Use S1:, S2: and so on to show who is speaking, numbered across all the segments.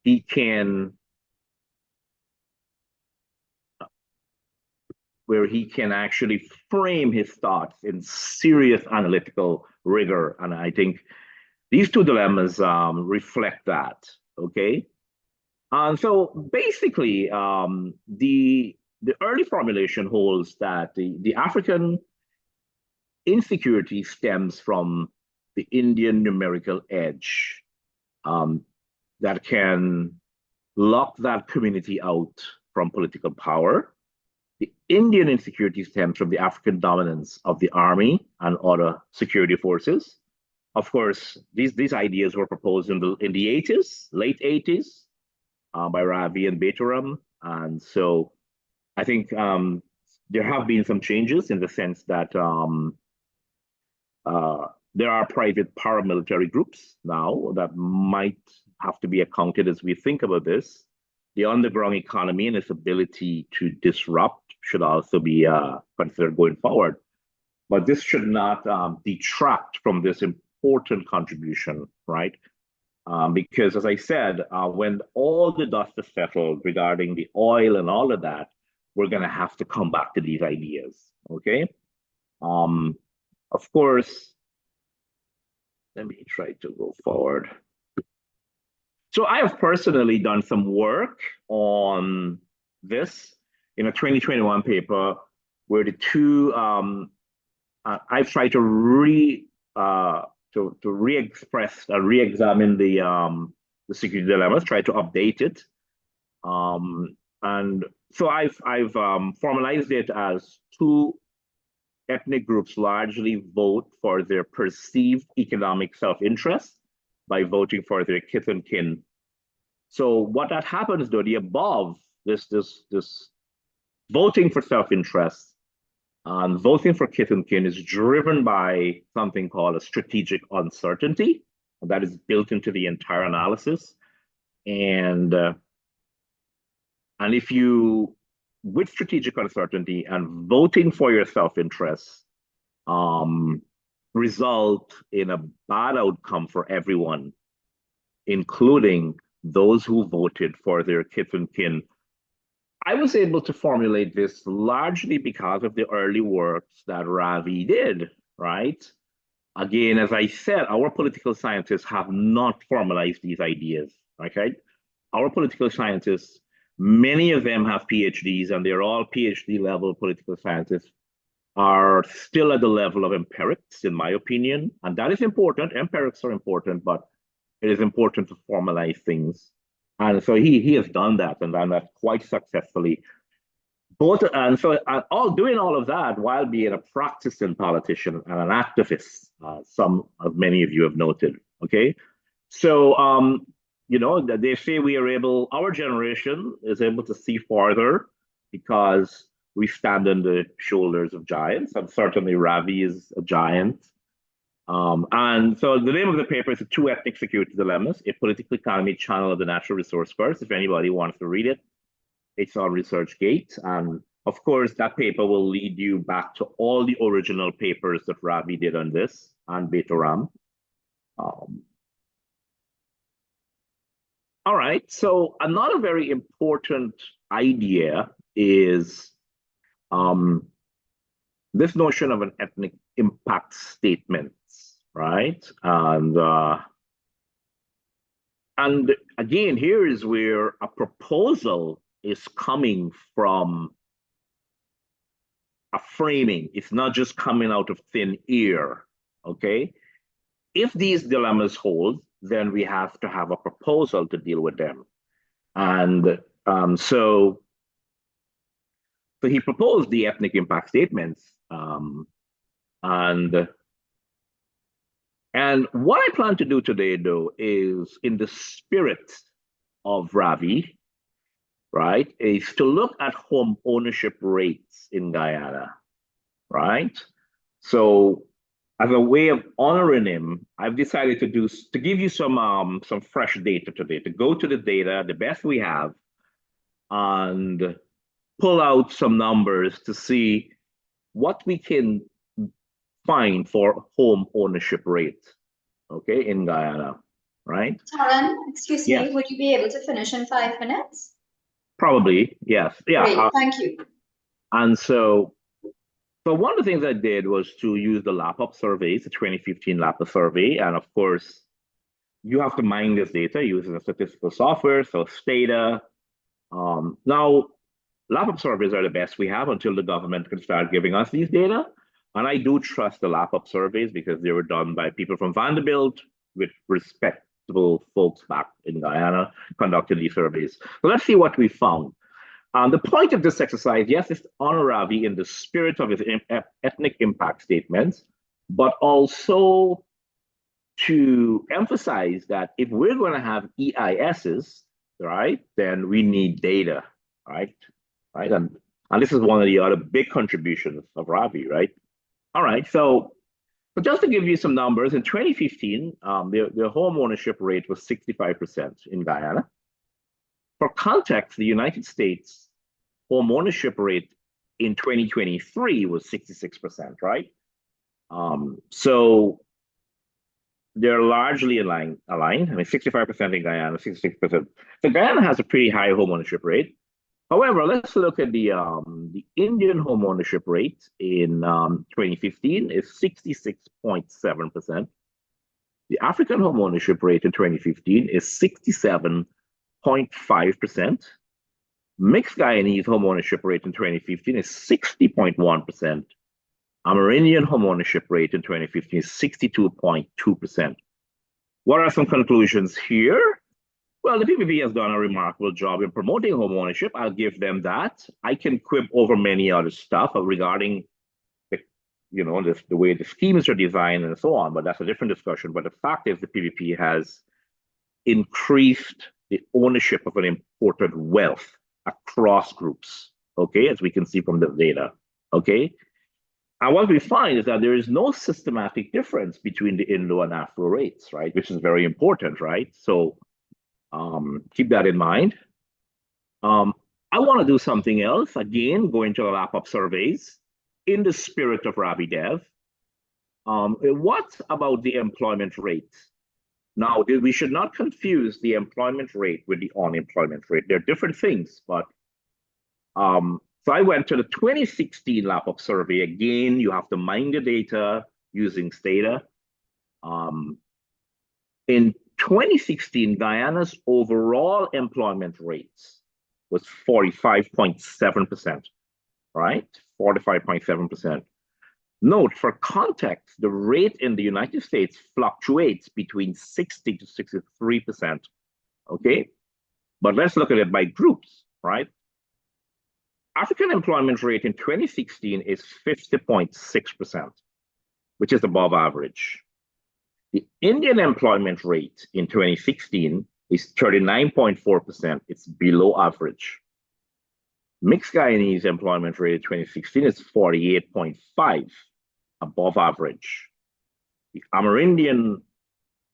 S1: he can where he can actually frame his thoughts in serious analytical rigor. And I think these two dilemmas reflect that. Okay. And so basically, the early formulation holds that the African insecurity stems from the Indian numerical edge um, that can lock that community out from political power. The Indian insecurity stems from the African dominance of the army and other security forces. Of course, these ideas were proposed in the 80s, late 80s, by Ravi and Betoram. And so I think there have been some changes in the sense that uh, there are private paramilitary groups now that might have to be accounted as we think about this. The underground economy and its ability to disrupt should also be considered going forward. But this should not detract from this important contribution, right? Because, as I said, when all the dust is settled regarding the oil and all of that, we're going to have to come back to these ideas, okay? Um, of course, let me try to go forward. So I have personally done some work on this in a 2021 paper where the two I've tried to re-express re-examine the security dilemmas, try to update it, and so I've formalized it as two ethnic groups largely vote for their perceived economic self-interest by voting for their kith and kin. So what that happens though, the above, this voting for self-interest and voting for kith and kin is driven by something called a strategic uncertainty that is built into the entire analysis. And if you, with strategic uncertainty and voting for your self-interest, result in a bad outcome for everyone, including those who voted for their kith and kin. I was able to formulate this largely because of the early works that Ravi did, right? Again, as I said, our political scientists have not formalized these ideas, okay? Our political scientists, many of them have PhDs, and they're all PhD level political scientists, are still at the level of empirics, in my opinion. And that is important. Empirics are important, but it is important to formalize things. And so he has done that and done that quite successfully. Both and so all doing all of that while being a practicing politician and an activist, some of many of you have noted. Okay, so you know they say we are able, our generation is able to see farther because we stand on the shoulders of giants, and certainly Ravi is a giant. And so the name of the paper is The Two Ethnic Security Dilemmas, a Political Economy Channel of the Natural Resource Curse. If anybody wants to read it, it's on ResearchGate. And of course, that paper will lead you back to all the original papers that Ravi did on this and Betoram. All right, so another very important idea is this notion of an ethnic impact statement, right? And again, here is where a proposal is coming from a framing. It's not just coming out of thin air, okay? If these dilemmas hold, then we have to have a proposal to deal with them. And so he proposed the ethnic impact statements. And what I plan to do today, though, is in the spirit of Ravi, right, is to look at home ownership rates in Guyana, right? So as a way of honoring him, I've decided to give you some fresh data today, to go to the data, the best we have, and pull out some numbers to see what we can find for home ownership rate, okay, in Guyana. right?
S2: Taran, excuse
S1: Yes,
S2: me, would you be able to finish in 5 minutes?
S1: probably, yes. Yeah.
S2: Great, thank you.
S1: And so one of the things I did was to use the LAPUP surveys, the 2015 LAPUP survey. And of course, you have to mine this data using a statistical software, so Stata. Now, LAPUP surveys are the best we have until the government can start giving us these data. And I do trust the LAPUP surveys because they were done by people from Vanderbilt with respectable folks back in Guyana conducting these surveys. So let's see what we found. The point of this exercise, yes, is to honor Ravi in the spirit of his ethnic impact statements, but also to emphasize that if we're going to have EISs, right, then we need data, right? Right. And this is one of the other big contributions of Ravi, right? All right. So but just to give you some numbers, in 2015, the home ownership rate was 65% in Guyana. For context, the United States home ownership rate in 2023 was 66%, right? So they're largely aligned. I mean, 65% in Guyana, 66%. So Guyana has a pretty high home ownership rate. However, let's look at the Indian home ownership rate in 2015 is 66.7%. The African home ownership rate in 2015 is 67.5%. Mixed Guyanese home ownership rate in 2015 is 60.1%. Amerindian home ownership rate in 2015 is 62.2%. What are some conclusions here? Well, the PPP has done a remarkable job in promoting home ownership. I'll give them that. I can quibble over many other stuff regarding the way the schemes are designed and so on, but that's a different discussion. But the fact is the PPP has increased the ownership of an important wealth across groups, okay, as we can see from the data, okay? And what we find is that there is no systematic difference between the Indo and Afro rates, right? Which is very important, right? So keep that in mind. I want to do something else. Again, going to the LAPUP surveys in the spirit of Ravi Dev. What about the employment rate? Now, we should not confuse the employment rate with the unemployment rate. They're different things, but so I went to the 2016 LAPUP survey. Again, you have to mine the data using Stata. In 2016, Guyana's overall employment rates was 45.7%, right? 45.7%. Note, for context, the rate in the United States fluctuates between 60 to 63%, okay? But let's look at it by groups, right? African employment rate in 2016 is 50.6%, which is above average. The Indian employment rate in 2016 is 39.4%. It's below average. Mixed Guyanese employment rate in 2016 is 48.5%, above average. The Amerindian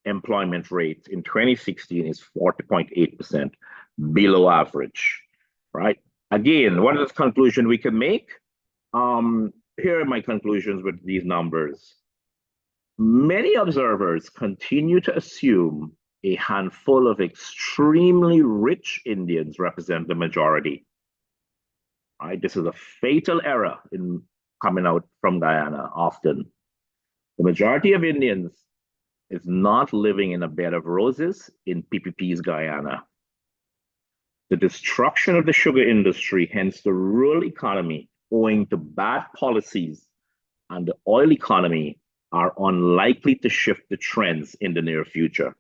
S1: employment rate in 2016 is 40.8%, below average, right? Again, what is the conclusion we can make? Here are my conclusions with these numbers. Many observers continue to assume a handful of extremely rich Indians represent the majority. Right? This is a fatal error in coming out from Guyana often. The majority of Indians is not living in a bed of roses in PPP's Guyana. The destruction of the sugar industry, hence the rural economy, owing to bad policies, and the oil economy are unlikely to shift the trends in the near future.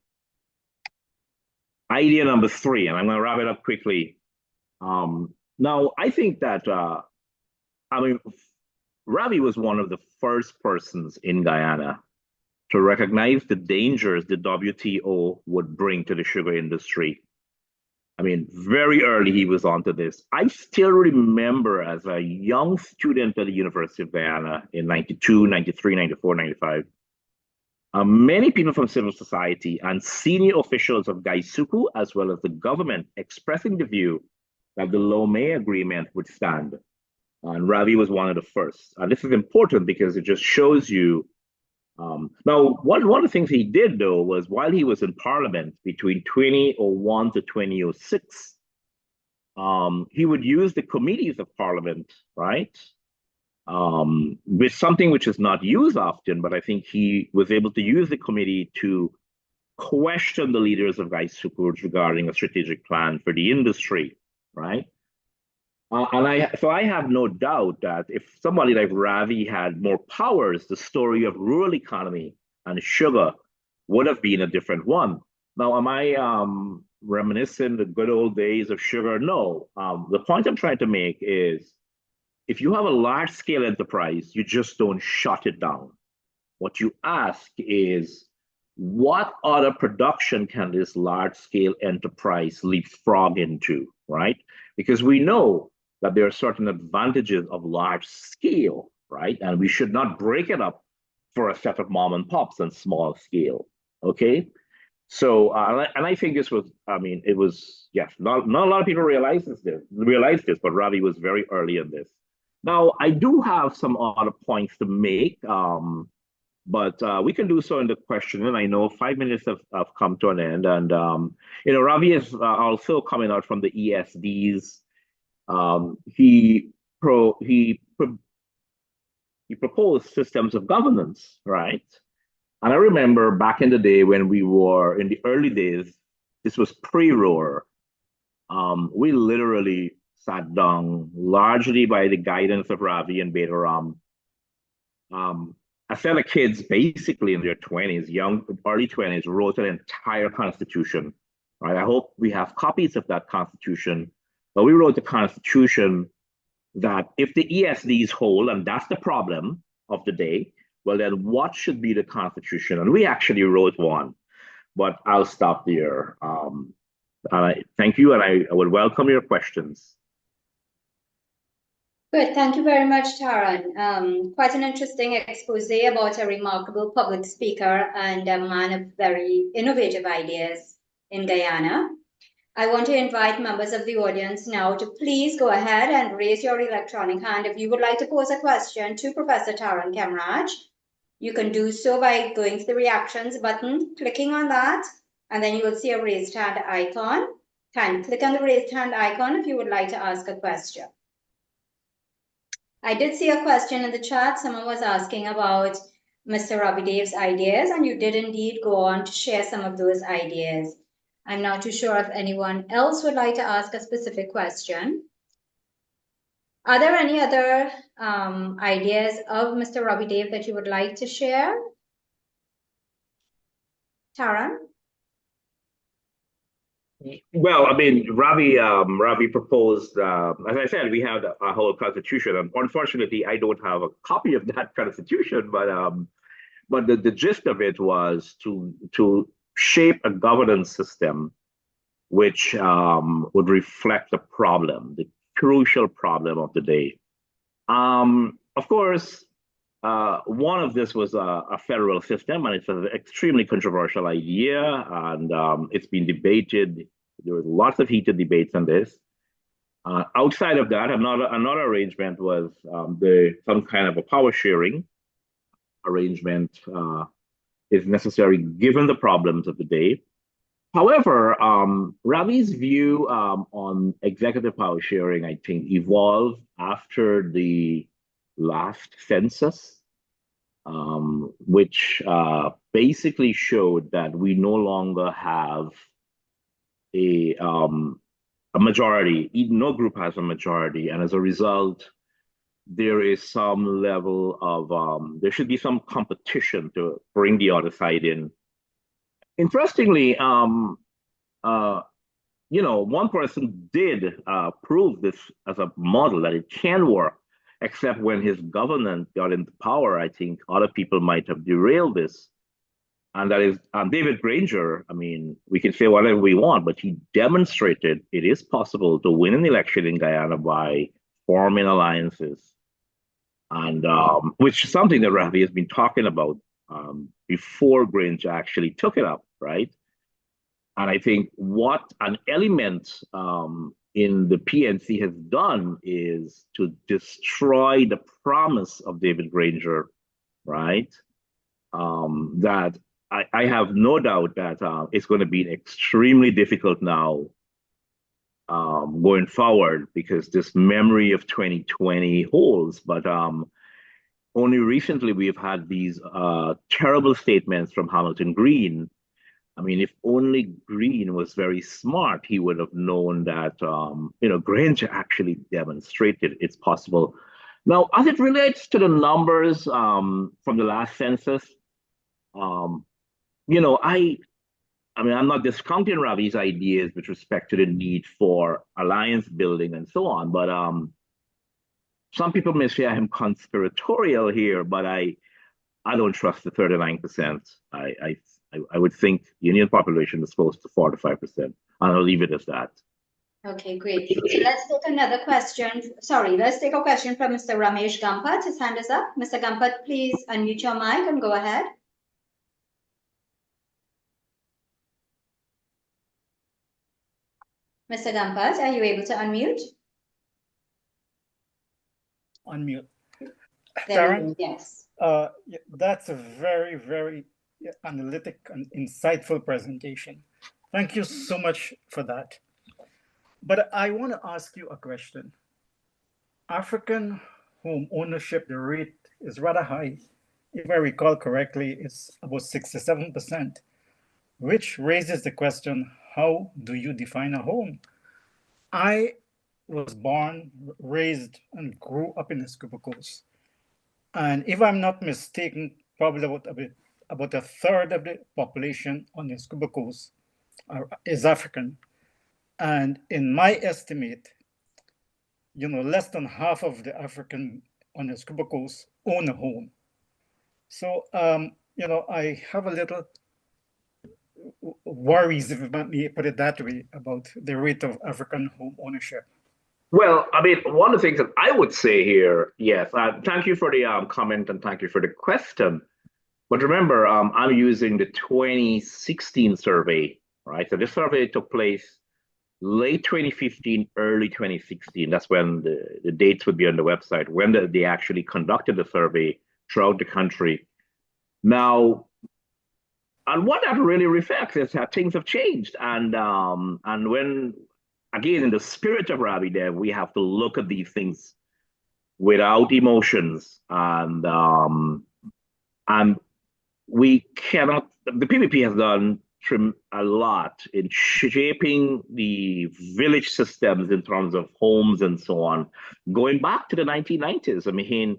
S1: Idea number 3, and I'm going to wrap it up quickly. Now, I think that, Ravi was one of the first persons in Guyana to recognize the dangers the WTO would bring to the sugar industry. I mean, very early he was onto this. I still remember as a young student at the University of Guyana in 92, 93, 94, 95, many people from civil society and senior officials of Gaisuku, as well as the government, expressing the view that the Lomé Agreement would stand. And Ravi was one of the first. And this is important because it just shows you Now, one of the things he did, though, was while he was in Parliament between 2001 to 2006, he would use the committees of Parliament, right? With something which is not used often, but I think he was able to use the committee to question the leaders of Guy Sukkot regarding a strategic plan for the industry, right? So I have no doubt that if somebody like Ravi had more powers, the story of rural economy and sugar would have been a different one. Now, am I reminiscing the good old days of sugar? No. The point I'm trying to make is if you have a large scale enterprise, you just don't shut it down. What you ask is, what other production can this large scale enterprise leapfrog into, right? Because we know that there are certain advantages of large scale, right? And we should not break it up for a set of mom and pops and small scale, okay? So, and I think this was, I mean, it was, yes, not a lot of people realize this, but Ravi was very early in this. Now, I do have some other points to make, but we can do so in the question. And I know 5 minutes have come to an end. And, Ravi is also coming out from the ESDs. He proposed systems of governance, right? And I remember back in the day when we were in the early days, this was pre-Roar. We literally sat down, largely by the guidance of Ravi and Betaram. A set of kids, basically in their 20s, early 20s, wrote an entire constitution. Right? I hope we have copies of that constitution. But we wrote the constitution that if the ESDs hold, and that's the problem of the day, well, then what should be the constitution? And we actually wrote one, but I'll stop there. Thank you, and I would welcome your questions.
S2: Good, thank you very much, Taran. Quite an interesting expose about a remarkable public speaker and a man of very innovative ideas in Guyana. I want to invite members of the audience now to please go ahead and raise your electronic hand if you would like to pose a question to Professor Taran Kemraj. You can do so by going to the reactions button, clicking on that, and then you will see a raised hand icon. Click on the raised hand icon if you would like to ask a question. I did see a question in the chat. Someone was asking about Mr. Ravi Dev's ideas, and you did indeed go on to share some of those ideas. I'm not too sure if anyone else would like to ask a specific question. Are there any other ideas of Mr. Ravi Dev that you would like to share? Taran?
S1: Well, I mean, Ravi proposed, as I said, we have a whole constitution, and unfortunately, I don't have a copy of that constitution. But the gist of it was to shape a governance system which would reflect the problem, the crucial problem of the day. Of course, one of this was a federal system, and it's an extremely controversial idea, and it's been debated. There was lots of heated debates on this. Outside of that, another arrangement was some kind of a power sharing arrangement is necessary given the problems of the day. However, Ravi's view on executive power sharing, I think, evolved after the last census, which basically showed that we no longer have a majority. No group has a majority, and as a result, there is some level of there should be some competition to bring the other side in. Interestingly, one person did prove this as a model that it can work, except when his government got into power, I think other people might have derailed this. And that is David Granger. I mean, we can say whatever we want, but he demonstrated it is possible to win an election in Guyana by forming alliances. And which is something that Ravi has been talking about before Granger actually took it up, right? And I think what an element in the PNC has done is to destroy the promise of David Granger, right? that I have no doubt that it's going to be extremely difficult now going forward because this memory of 2020 holds. But only recently we've had these terrible statements from Hamilton Green. I mean, if only Green was very smart, he would have known that, Granger actually demonstrated it's possible. Now, as it relates to the numbers from the last census, um, you know, I mean, I'm not discounting Ravi's ideas with respect to the need for alliance building and so on, but some people may say I am conspiratorial here, but I don't trust the 39%. I would think the Indian population is close to 4 to 5%, and I'll leave it as that.
S2: Okay, great. So let's take another question. Sorry, let's take a question from Mr. Ramesh Gampat. His hand is up. Mr. Gampat, please unmute your mic and go ahead. Mr. Gampat, are you able to unmute?
S3: Unmute.
S2: There we go, yes.
S3: That's a very, very analytic and insightful presentation. Thank you so much for that. But I want to ask you a question. African home ownership, the rate is rather high. If I recall correctly, it's about 67%, which raises the question, how do you define a home? I was born, raised, and grew up in the Scuba Coast. And if I'm not mistaken, probably about a third of the population on the Scuba Coast is African. And in my estimate, less than half of the African on the Scuba Coast own a home. So, I have a little worries, if I may put it that way, about the rate of African home ownership.
S1: Well, I mean, one of the things that I would say here, yes, thank you for the comment and thank you for the question. But remember, I'm using the 2016 survey, right? So this survey took place late 2015, early 2016. That's when the dates would be on the website, when they actually conducted the survey throughout the country. Now, and what that really reflects is that things have changed. And when, again, in the spirit of Ravi there, we have to look at these things without emotions. And we cannot, the PPP has done a lot in shaping the village systems in terms of homes and so on, going back to the 1990s. I mean,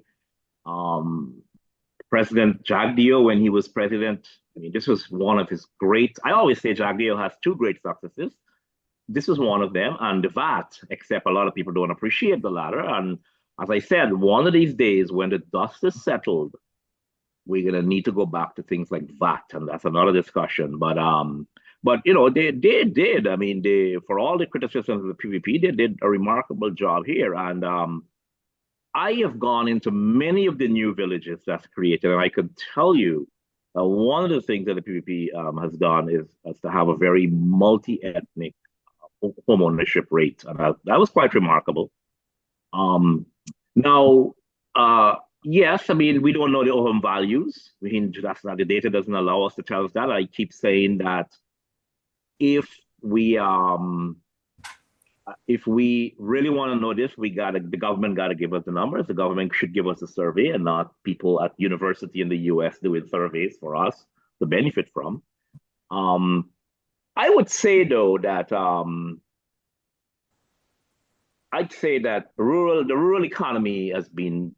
S1: President Jagdeo, when he was president, I mean, this was one of his great, I always say Jagdeo has two great successes. This was one of them, and the VAT, except a lot of people don't appreciate the latter. And as I said, one of these days when the dust is settled, we're gonna need to go back to things like VAT, and that's another discussion. But they did. I mean, for all the criticisms of the PVP, they did a remarkable job here. And I have gone into many of the new villages that's created, and I could tell you one of the things that the PVP has done is to have a very multi-ethnic home ownership rate, and that was quite remarkable. Now, yes, I mean, we don't know the home values. I mean, that's not, the data doesn't allow us to tell us that. I keep saying that if we really want to know this, the government gotta give us the numbers. The government should give us a survey and not people at university in the US doing surveys for us to benefit from. I would say though that I'd say that the rural economy has been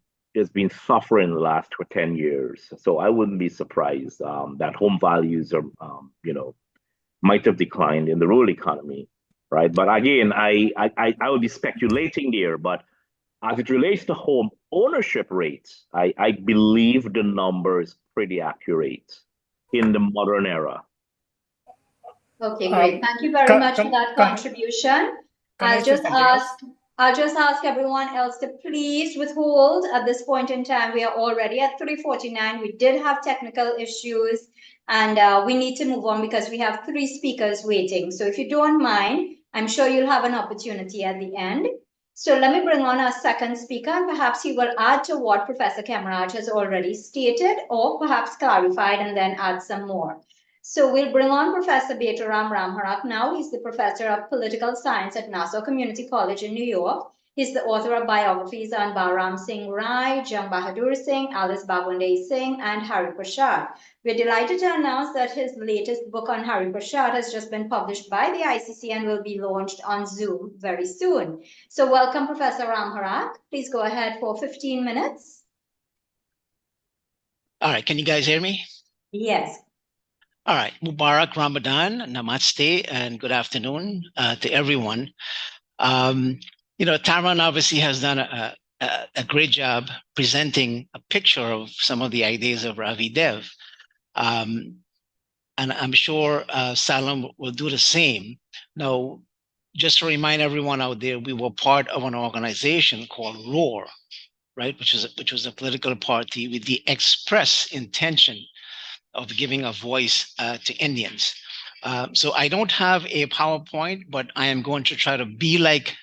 S1: suffering the last 10 years. So I wouldn't be surprised that home values are might have declined in the rural economy, right? But again, I would be speculating there. But as it relates to home ownership rates, I believe the number is pretty accurate in the modern era.
S2: Okay, great. Thank you very much for that contribution. I'll just ask everyone else to please withhold at this point in time. We are already at 3:49. We did have technical issues and we need to move on because we have 3 speakers waiting. So if you don't mind, I'm sure you'll have an opportunity at the end. So let me bring on our second speaker, and perhaps he will add to what Professor Kemaraj has already stated, or perhaps clarified and then add some more. So we'll bring on Professor Betaram Ramharak now. He's the professor of political science at Nassau Community College in New York. He's the author of biographies on Balram Singh Rai, Jang Bahadur Singh, Alice Bhagwande Singh, and Hari Prasad. We're delighted to announce that his latest book on Hari Prasad has just been published by the ICC and will be launched on Zoom very soon. So welcome, Professor Ramharak. Please go ahead for 15 minutes.
S4: All right, can you guys hear me?
S2: Yes.
S4: All right, Mubarak Ramadan, Namaste, and good afternoon to everyone. Taran obviously has done a great job presenting a picture of some of the ideas of Ravi Dev. And I'm sure Salam will do the same. Now, just to remind everyone out there, we were part of an organization called ROAR, right, which was a political party with the express intention of giving a voice to Indians. So I don't have a PowerPoint, but I am going to try to be like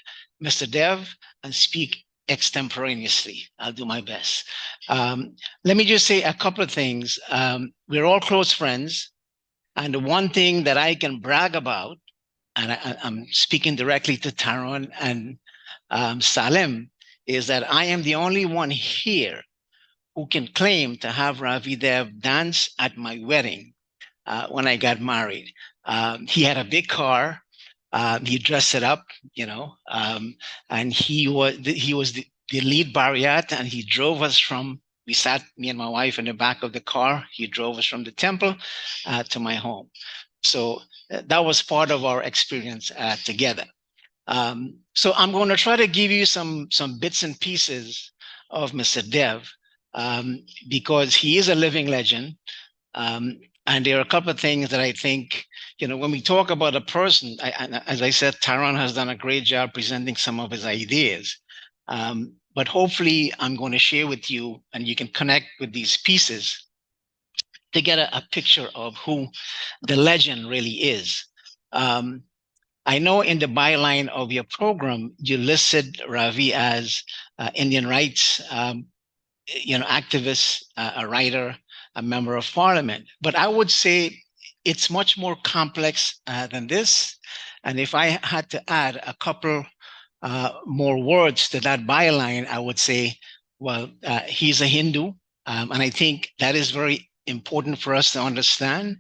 S4: Mr. Dev and speak extemporaneously. I'll do my best. Let me just say a couple of things. We're all close friends. And the one thing that I can brag about, and I'm speaking directly to Taran and Salim, is that I am the only one here who can claim to have Ravi Dev dance at my wedding when I got married. He had a big car. He dressed it up, and he was the lead Bariat, and he drove us we sat, me and my wife, in the back of the car. He drove us from the temple to my home. So that was part of our experience together. So I'm going to try to give you some bits and pieces of Mr. Dev, because he is a living legend. And there are a couple of things that I think, when we talk about a person, as I said, Taran has done a great job presenting some of his ideas. But hopefully I'm going to share with you, and you can connect with these pieces to get a picture of who the legend really is. I know in the byline of your program, you listed Ravi as Indian rights, activist, a writer, a member of parliament. But I would say it's much more complex than this. And if I had to add a couple more words to that byline, I would say, well, he's a Hindu. And I think that is very important for us to understand,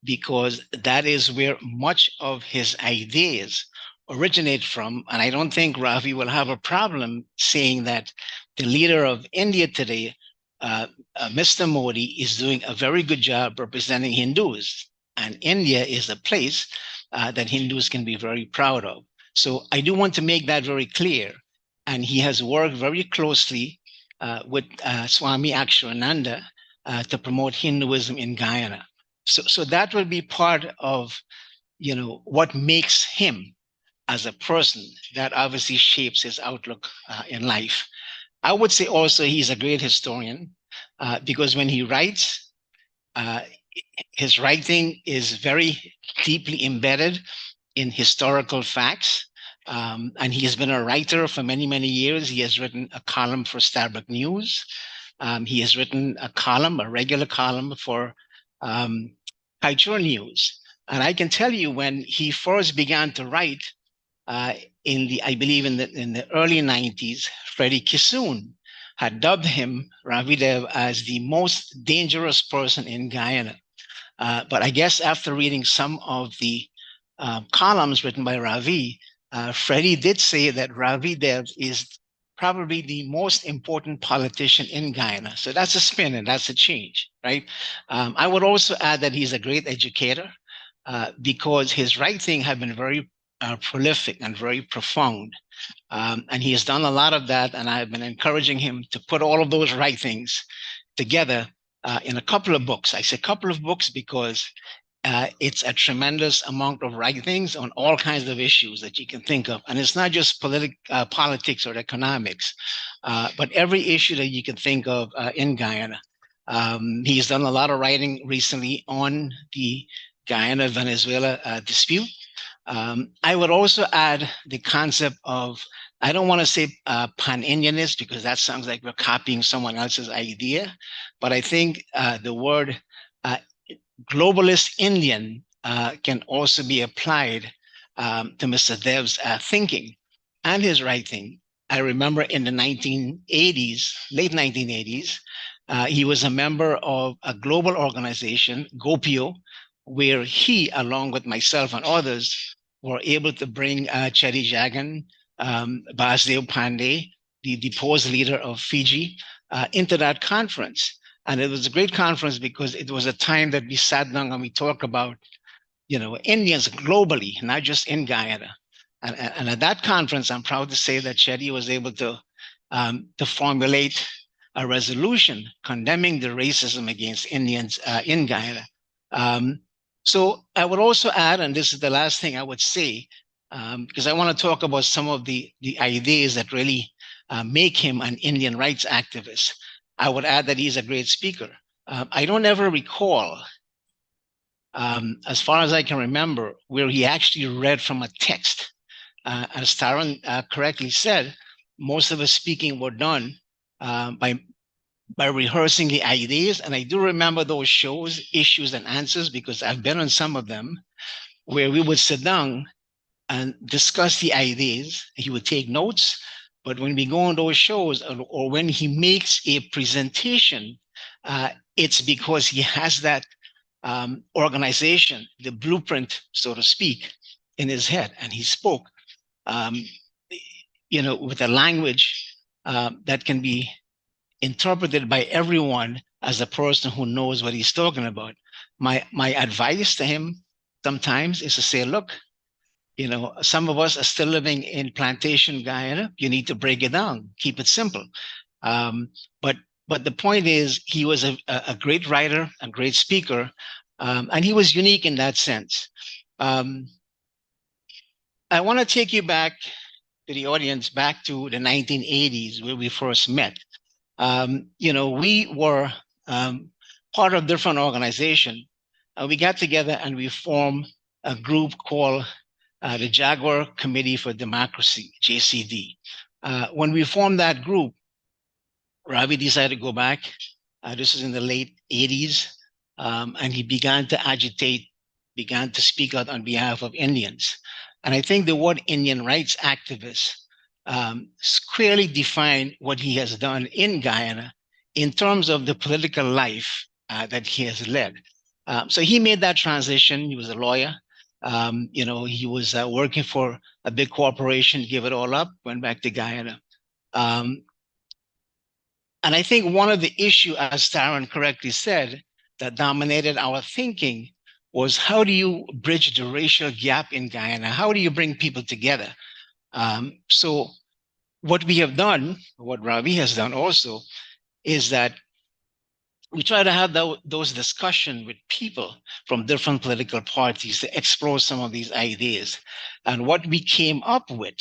S4: because that is where much of his ideas originate from. And I don't think Ravi will have a problem saying that the leader of India today, Mr. Modi, is doing a very good job representing Hindus. And India is a place that Hindus can be very proud of. So I do want to make that very clear. And he has worked very closely with Swami Aksharananda to promote Hinduism in Guyana. So that will be part of, what makes him as a person. That obviously shapes his outlook in life. I would say also he's a great historian, because when he writes, his writing is very deeply embedded in historical facts. And he has been a writer for many, many years. He has written a column for Starbuck News. He has written a regular column for Kaichur News. And I can tell you, when he first began to write I believe in the early 90s, Freddie Kissoon had dubbed him, Ravi Dev, as the most dangerous person in Guyana. But I guess after reading some of the columns written by Ravi, Freddie did say that Ravi Dev is probably the most important politician in Guyana. So that's a spin and that's a change, right? I would also add that he's a great educator, because his writing have been very prolific and very profound. And he has done a lot of that. And I've been encouraging him to put all of those writings together in a couple of books. I say couple of books because it's a tremendous amount of writings on all kinds of issues that you can think of. And it's not just politics or economics, but every issue that you can think of in Guyana. He's done a lot of writing recently on the Guyana-Venezuela dispute. I would also add the concept of, I don't want to say pan-Indianist because that sounds like we're copying someone else's idea, but I think the word uh, globalist Indian can also be applied to Mr. Dev's thinking and his writing. I remember in the 1980s, late 1980s, he was a member of a global organization, GOPIO, where he, along with myself and others, were able to bring Chedi Jagan, Basdeo Pandey, the deposed leader of Fiji, into that conference. And it was a great conference because it was a time that we sat down and we talked about, Indians globally, not just in Guyana. And at that conference, I'm proud to say that Chedi was able to formulate a resolution condemning the racism against Indians in Guyana. So I would also add, and this is the last thing I would say, because I want to talk about some of the ideas that really make him an Indian rights activist. I would add that he's a great speaker. I don't ever recall, as far as I can remember, where he actually read from a text. As Taran correctly said, most of his speaking were done by rehearsing the ideas. And I do remember those shows, Issues and Answers, because I've been on some of them, where we would sit down and discuss the ideas. He would take notes. But when we go on those shows, or when he makes a presentation, it's because he has that organization, the blueprint, so to speak, in his head. And he spoke, with a language that can be interpreted by everyone as a person who knows what he's talking about. My advice to him sometimes is to say, look, some of us are still living in plantation Guyana. You need to break it down, keep it simple. But the point is, he was a great writer, a great speaker, and he was unique in that sense. I want to take you back to the audience, back to the 1980s where we first met. We were part of different organizations. We got together and we formed a group called the Jaguar Committee for Democracy, JCD. When we formed that group, Ravi decided to go back. This was in the late 80s, and he began to agitate, began to speak out on behalf of Indians. And I think the word Indian rights activist clearly defined what he has done in Guyana in terms of the political life that he has led. So he made that transition. He was a lawyer. He was working for a big corporation, gave it all up, went back to Guyana. And I think one of the issues, as Taran correctly said, that dominated our thinking was, how do you bridge the racial gap in Guyana? How do you bring people together? So what we have done, what Ravi has done also, is that we try to have those discussions with people from different political parties to explore some of these ideas. And what we came up with,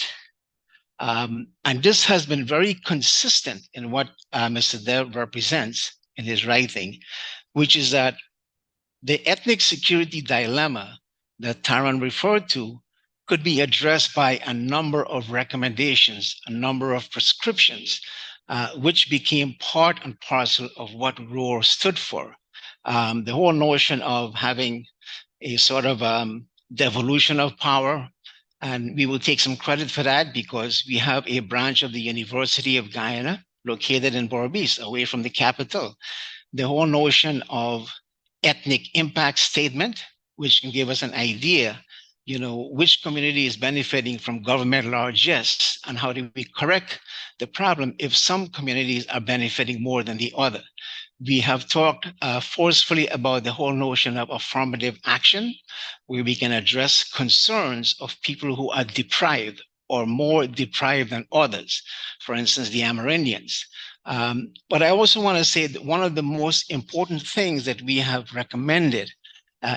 S4: and this has been very consistent in what Mr. Dev represents in his writing, which is that the ethnic security dilemma that Taran referred to could be addressed by a number of recommendations, a number of prescriptions, which became part and parcel of what ROAR stood for. The whole notion of having a sort of devolution of power, and we will take some credit for that because we have a branch of the University of Guyana located in Berbice, away from the capital. The whole notion of ethnic impact statement, which can give us an idea, which community is benefiting from government largesse, and how do we correct the problem if some communities are benefiting more than the other. We have talked forcefully about the whole notion of affirmative action, where we can address concerns of people who are deprived or more deprived than others, for instance, the Amerindians. But I also want to say that one of the most important things that we have recommended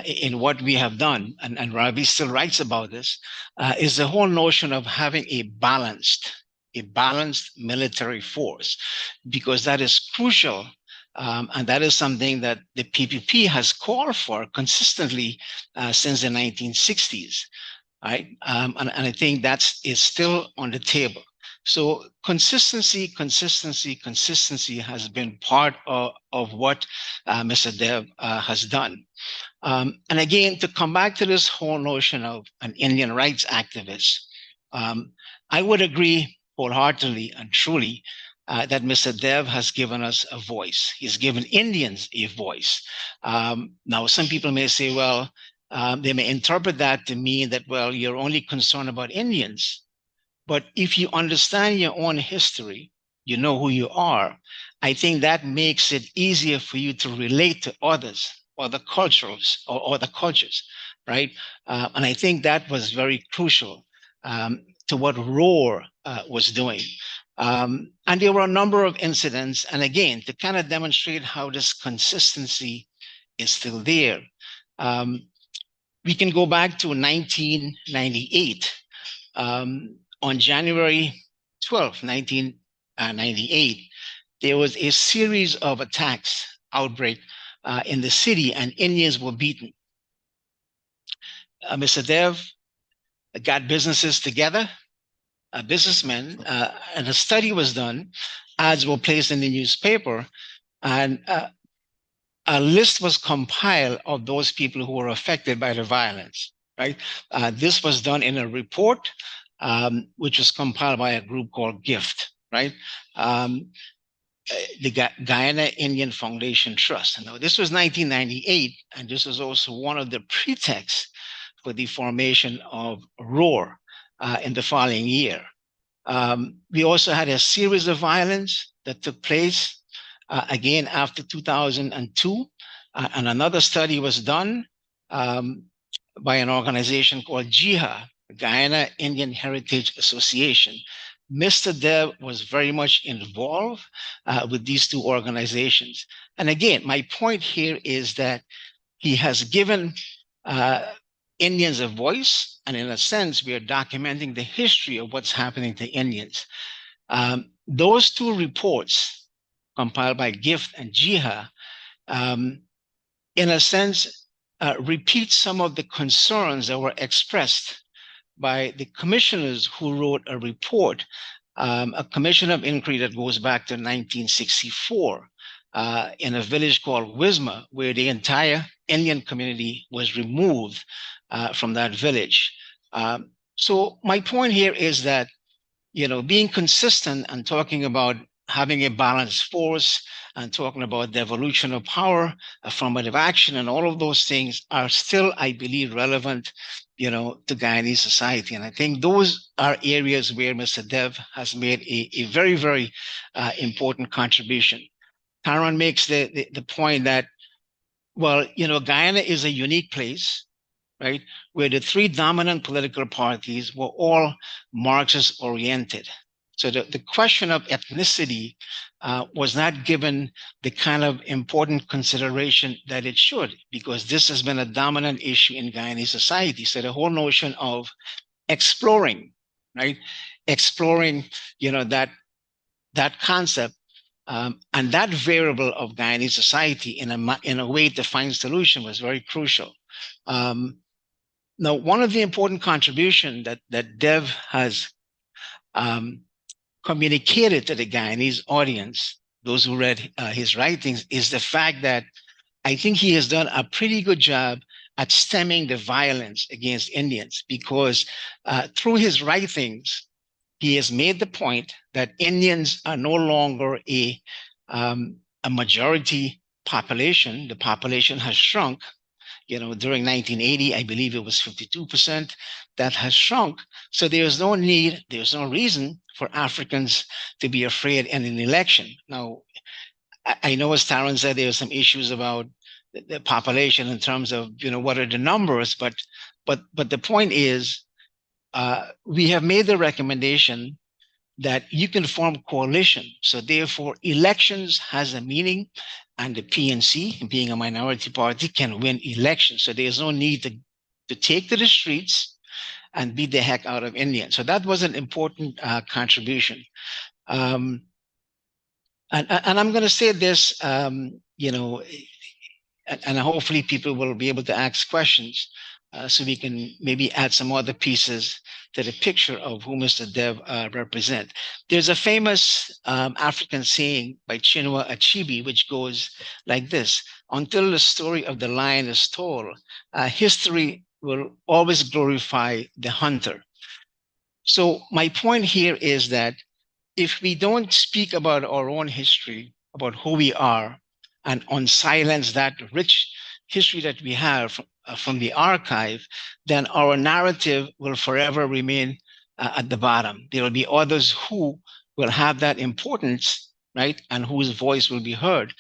S4: in what we have done, and Ravi still writes about this, is the whole notion of having a balanced military force, because that is crucial. And that is something that the PPP has called for consistently since the 1960s. right? And I think is still on the table. So consistency has been part of what Mr. Dev has done. And again, to come back to this whole notion of an Indian rights activist, I would agree wholeheartedly and truly that Mr. Dev has given us a voice. He's given Indians a voice. Now, some people may say, well, they may interpret that to mean that, well, you're only concerned about Indians. But if you understand your own history, you know who you are, I think that makes it easier for you to relate to others or the cultures or the cultures, right? And I think that was very crucial to what Roar was doing. And there were a number of incidents, and again, to kind of demonstrate how this consistency is still there. We can go back to 1998. On January 12th, 1998, there was a series of attacks, outbreak in the city, and Indians were beaten. Mr. Dev got businesses together, businessmen, and a study was done. Ads were placed in the newspaper, and a list was compiled of those people who were affected by the violence, right? This was done in a report, which was compiled by a group called GIFT, right? The Guyana Indian Foundation Trust. Now, this was 1998, and this was also one of the pretexts for the formation of ROAR in the following year. We also had a series of violence that took place again after 2002, and another study was done by an organization called GIHA, Guyana Indian Heritage Association. Mr. Dev was very much involved with these two organizations. And again, my point here is that he has given Indians a voice, and in a sense, we are documenting the history of what's happening to Indians. Those two reports, compiled by GIFT and GIHA, in a sense, repeat some of the concerns that were expressed by the commissioners who wrote a report, a commission of inquiry that goes back to 1964 in a village called Wisma, where the entire Indian community was removed from that village. So my point here is that, being consistent and talking about having a balanced force and talking about the evolution of power, affirmative action, and all of those things are still, I believe, relevant, to Guyanese society. And I think those are areas where Mr. Dev has made a very, very important contribution. Taran makes the point that, well, Guyana is a unique place, right, where the three dominant political parties were all Marxist oriented. So the question of ethnicity was not given the kind of important consideration that it should, because this has been a dominant issue in Guyanese society. So the whole notion of exploring, right, that concept and that variable of Guyanese society in a way to find solution was very crucial. Now, one of the important contributions that Dev has communicated to the Guyanese audience, those who read his writings, is the fact that I think he has done a pretty good job at stemming the violence against Indians, because through his writings, he has made the point that Indians are no longer a majority population. The population has shrunk. During 1980, I believe it was 52%. That has shrunk. So there's no reason for Africans to be afraid in an election. Now, I know, as Taran said, there are some issues about the population in terms of, what are the numbers, but the point is, we have made the recommendation that you can form coalition. So therefore, elections has a meaning, and the PNC, being a minority party, can win elections. So there's no need to take to the streets and beat the heck out of Indians. So that was an important contribution. And I'm going to say this, and hopefully people will be able to ask questions. so we can maybe add some other pieces to the picture of who Mr. Dev represent. There's a famous African saying by Chinua Achebe, which goes like this: until the story of the lion is told, history will always glorify the hunter. So my point here is that if we don't speak about our own history, about who we are, and unsilence that rich history that we have from the archive, then our narrative will forever remain at the bottom. There will be others who will have that importance, right, and whose voice will be heard.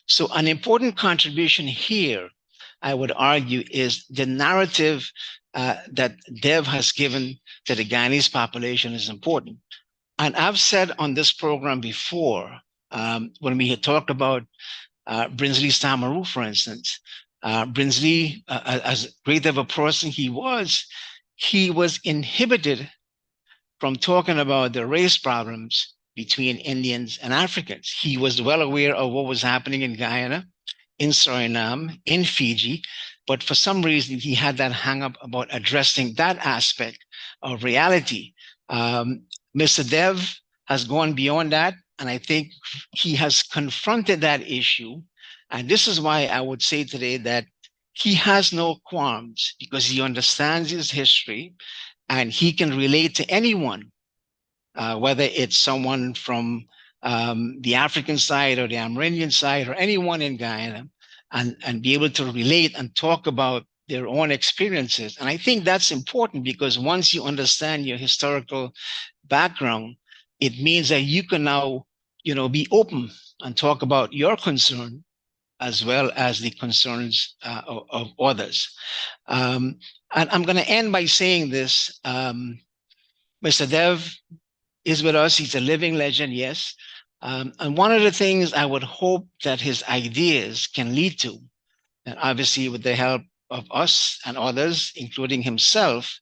S4: So an important contribution here, I would argue, is the narrative that Dev has given to the Guyanese population is important. And I've said on this program before, when we had talked about Brinsley Samaru, for instance, Brinsley, as great of a person he was inhibited from talking about the race problems between Indians and Africans. He was well aware of what was happening in Guyana, in Suriname, in Fiji, but for some reason he had that hang up about addressing that aspect of reality. Mr. Dev has gone beyond that, and I think he has confronted that issue. And this is why I would say today that he has no qualms, because he understands his history and he can relate to anyone, whether it's someone from the African side or the Amerindian side or anyone in Guyana, and be able to relate and talk about their own experiences. And I think that's important, because once you understand your historical background, it means that you can now, be open and talk about your concern as well as the concerns of others. And I'm going to end by saying this. Mr. Dev is with us. He's a living legend, yes. And one of the things I would hope that his ideas can lead to, and obviously with the help of us and others, including himself,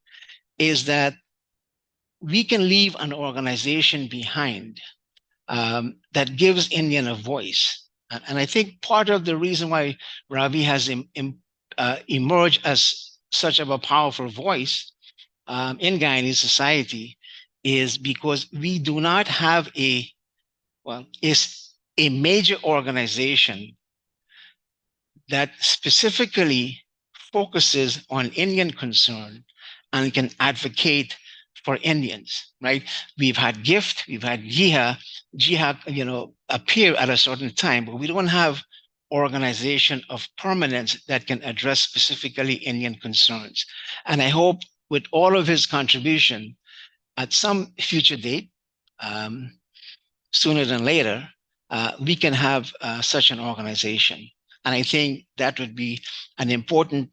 S4: is that we can leave an organization behind that gives Indian a voice. And I think part of the reason why Ravi has emerged as such of a powerful voice in Guyanese society is because we do not have a major organization that specifically focuses on Indian concern and can advocate for Indians, right? We've had GIFT, we've had Jihad, appear at a certain time, but we don't have organization of permanence that can address specifically Indian concerns. And I hope with all of his contribution, at some future date, sooner than later, we can have such an organization. And I think that would be an important,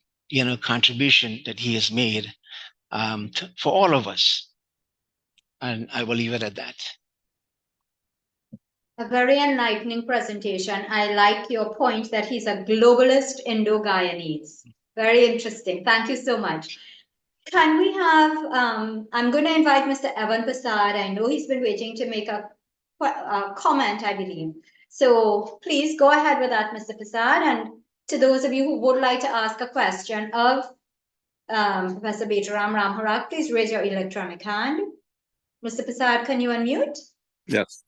S4: contribution that he has made for all of us. And I will leave it at that.
S2: A very enlightening presentation. I like your point that he's a globalist Indo-Guyanese. Very interesting. Thank you so much. Can we have, I'm going to invite Mr. Evan Prasad. I know he's been waiting to make a comment, I believe. So please go ahead with that, Mr. Prasad. And to those of you who would like to ask a question of Professor Betaram Ramharak, please raise your electronic hand. Mr. Prasad, can you unmute?
S5: Yes.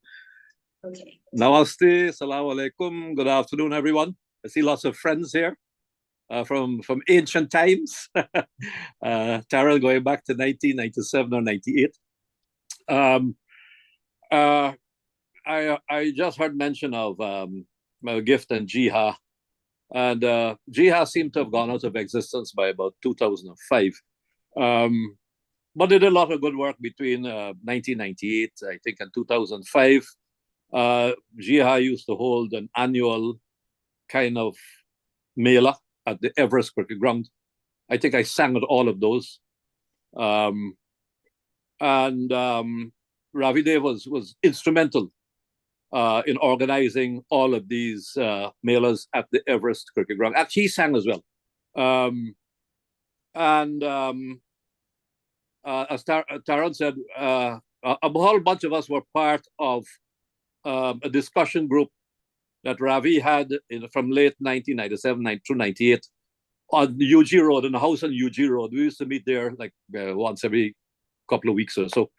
S2: Okay.
S5: Namaste, Assalamu alaikum. Good afternoon, everyone. I see lots of friends here from ancient times. Tara, going back to 1997 or 98. I just heard mention of Gift and Jihad. And Jihad seemed to have gone out of existence by about 2005. But they did a lot of good work between 1998, I think, and 2005. Jihad used to hold an annual kind of mela at the Everest Cricket Ground. I think I sang at all of those. Ravi Dev was instrumental in organizing all of these melas at the Everest Cricket Ground. Actually, he sang as well. As Taran said, a whole bunch of us were part of a discussion group that Ravi had from late 1997 through 98 on the UG Road, in the house on UG Road. We used to meet there like once every couple of weeks or so.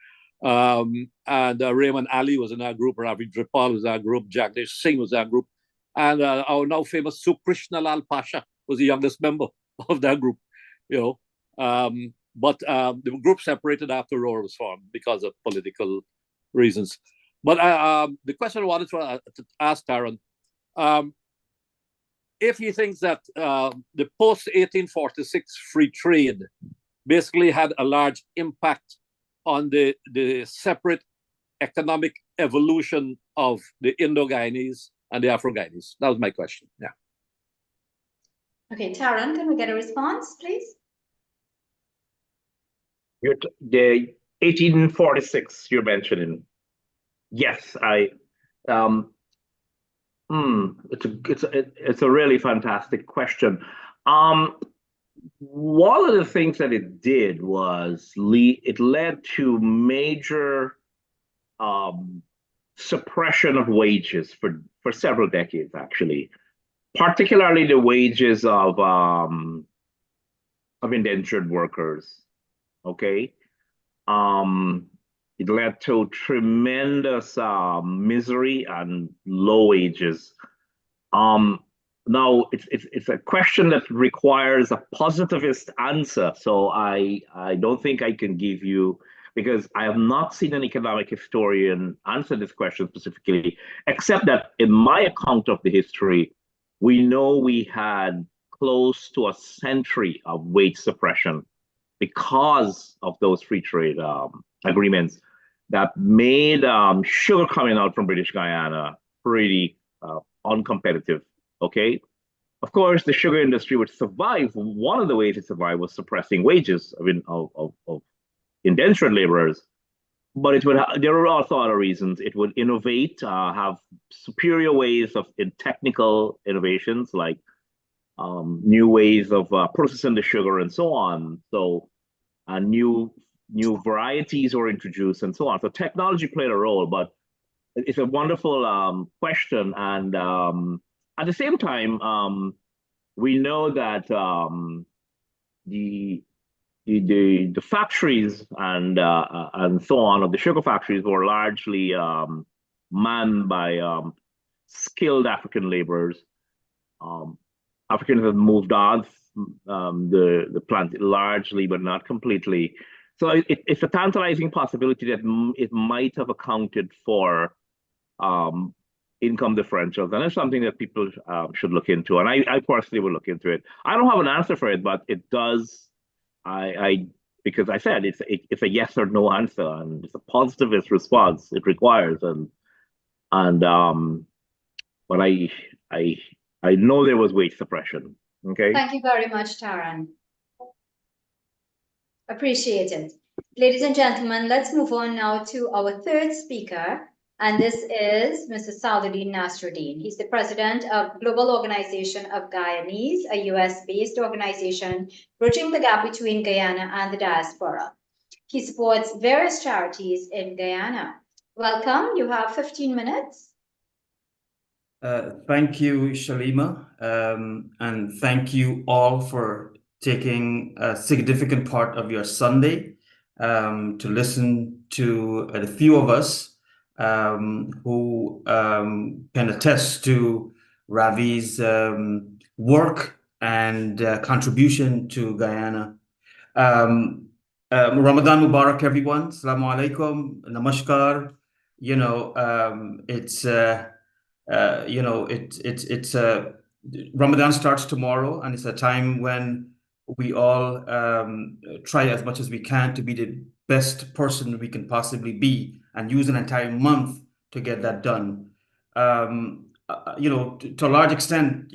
S5: And Raymond Ali was in our group, Ravi Dripal was in our group, Jagdish Singh was in our group, and our now famous Sukrishna Lal Pasha was the youngest member of that group, you know. But the group separated after Roar was formed because of political reasons. But the question I wanted to ask Taran, if he thinks that the post-1846 free trade basically had a large impact on the separate economic evolution of the Indo-Guyanese and the Afro-Guyanese. That was my question. Yeah.
S2: Okay, Taran, can we get a response, please?
S1: The 1846 you're mentioning. Yes, it's a really fantastic question. One of the things that it did was it led to major suppression of wages for several decades, actually, particularly the wages of indentured workers. Okay, it led to tremendous misery and low wages. Now it's a question that requires a positivist answer. So I don't think I can give you, because I have not seen an economic historian answer this question specifically, except that in my account of the history, we know we had close to a century of wage suppression because of those free trade agreements that made sugar coming out from British Guyana pretty uncompetitive. Okay, of course, the sugar industry would survive. One of the ways it survived was suppressing wages of indentured laborers. But it would there were also other reasons. It would innovate, have superior ways of technical innovations, like new ways of processing the sugar and so on. So new varieties were introduced and so on. So technology played a role, but it's a wonderful question. And at the same time, we know that the factories and so on of the sugar factories were largely manned by skilled African laborers. Africans have moved on the plant largely, but not completely. So it's a tantalizing possibility that it might have accounted for income differentials, and it's something that people should look into. And I personally will look into it. I don't have an answer for it, but it does. Because I said it's a yes or no answer, and it's a positivist response it requires, but I know there was wage suppression. Okay.
S2: Thank you very much, Taran. Appreciate it. Ladies and gentlemen, let's move on now to our third speaker, and this is Mr. Saluddin Nasruddin. He's the president of Global Organization of Guyanese, a US-based organization bridging the gap between Guyana and the diaspora. He supports various charities in Guyana. Welcome. You have 15 minutes.
S6: Thank you, Shalima, and thank you all for taking a significant part of your Sunday to listen to the few of us who can attest to Ravi's work and contribution to Guyana. Ramadan Mubarak, everyone. Assalamu alaikum, namaskar. Ramadan starts tomorrow, and it's a time when we all try as much as we can to be the best person we can possibly be, and use an entire month to get that done. To a large extent,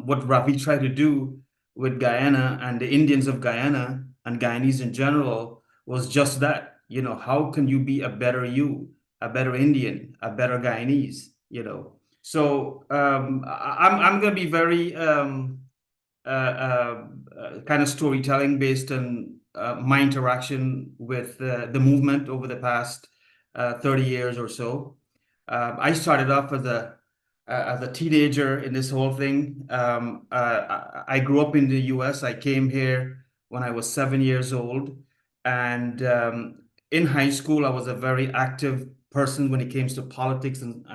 S6: what Ravi tried to do with Guyana and the Indians of Guyana and Guyanese in general was just that. How can you be a better you, a better Indian, a better Guyanese? So I'm going to be very kind of storytelling based on my interaction with the movement over the past 30 years or so. I started off as as a teenager in this whole thing. I grew up in the US. I came here when I was 7 years old. And in high school, I was a very active person when it came to politics and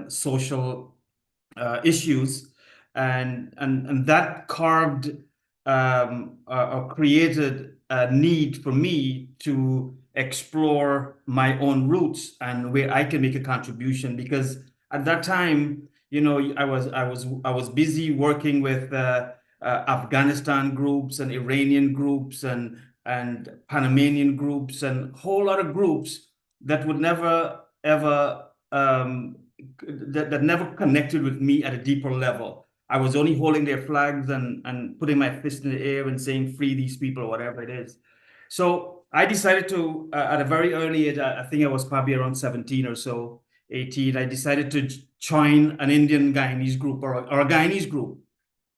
S6: social issues. And that carved or created a need for me to explore my own roots and where I can make a contribution. Because at that time, you know, I was busy working with Afghanistan groups and Iranian groups and Panamanian groups and a whole lot of groups that would never ever that never connected with me at a deeper level. I was only holding their flags and putting my fist in the air and saying, free these people, or whatever it is. So I decided to, at a very early age, I think I was probably around 17 or so, 18, I decided to join an Indian Guyanese group or a Guyanese group.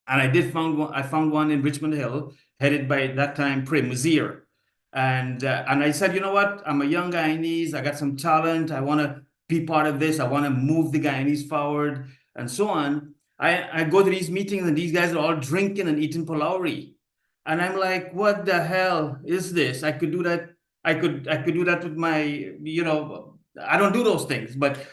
S6: And I found one in Richmond Hill, headed by, at that time, Prem Wazir. And I said, you know what, I'm a young Guyanese, I got some talent, I want to be part of this, I want to move the Guyanese forward, and so on. I go to these meetings and these guys are all drinking and eating pulauri. And I'm like, what the hell is this? I could do that. I could do that with my, you know, I don't do those things, but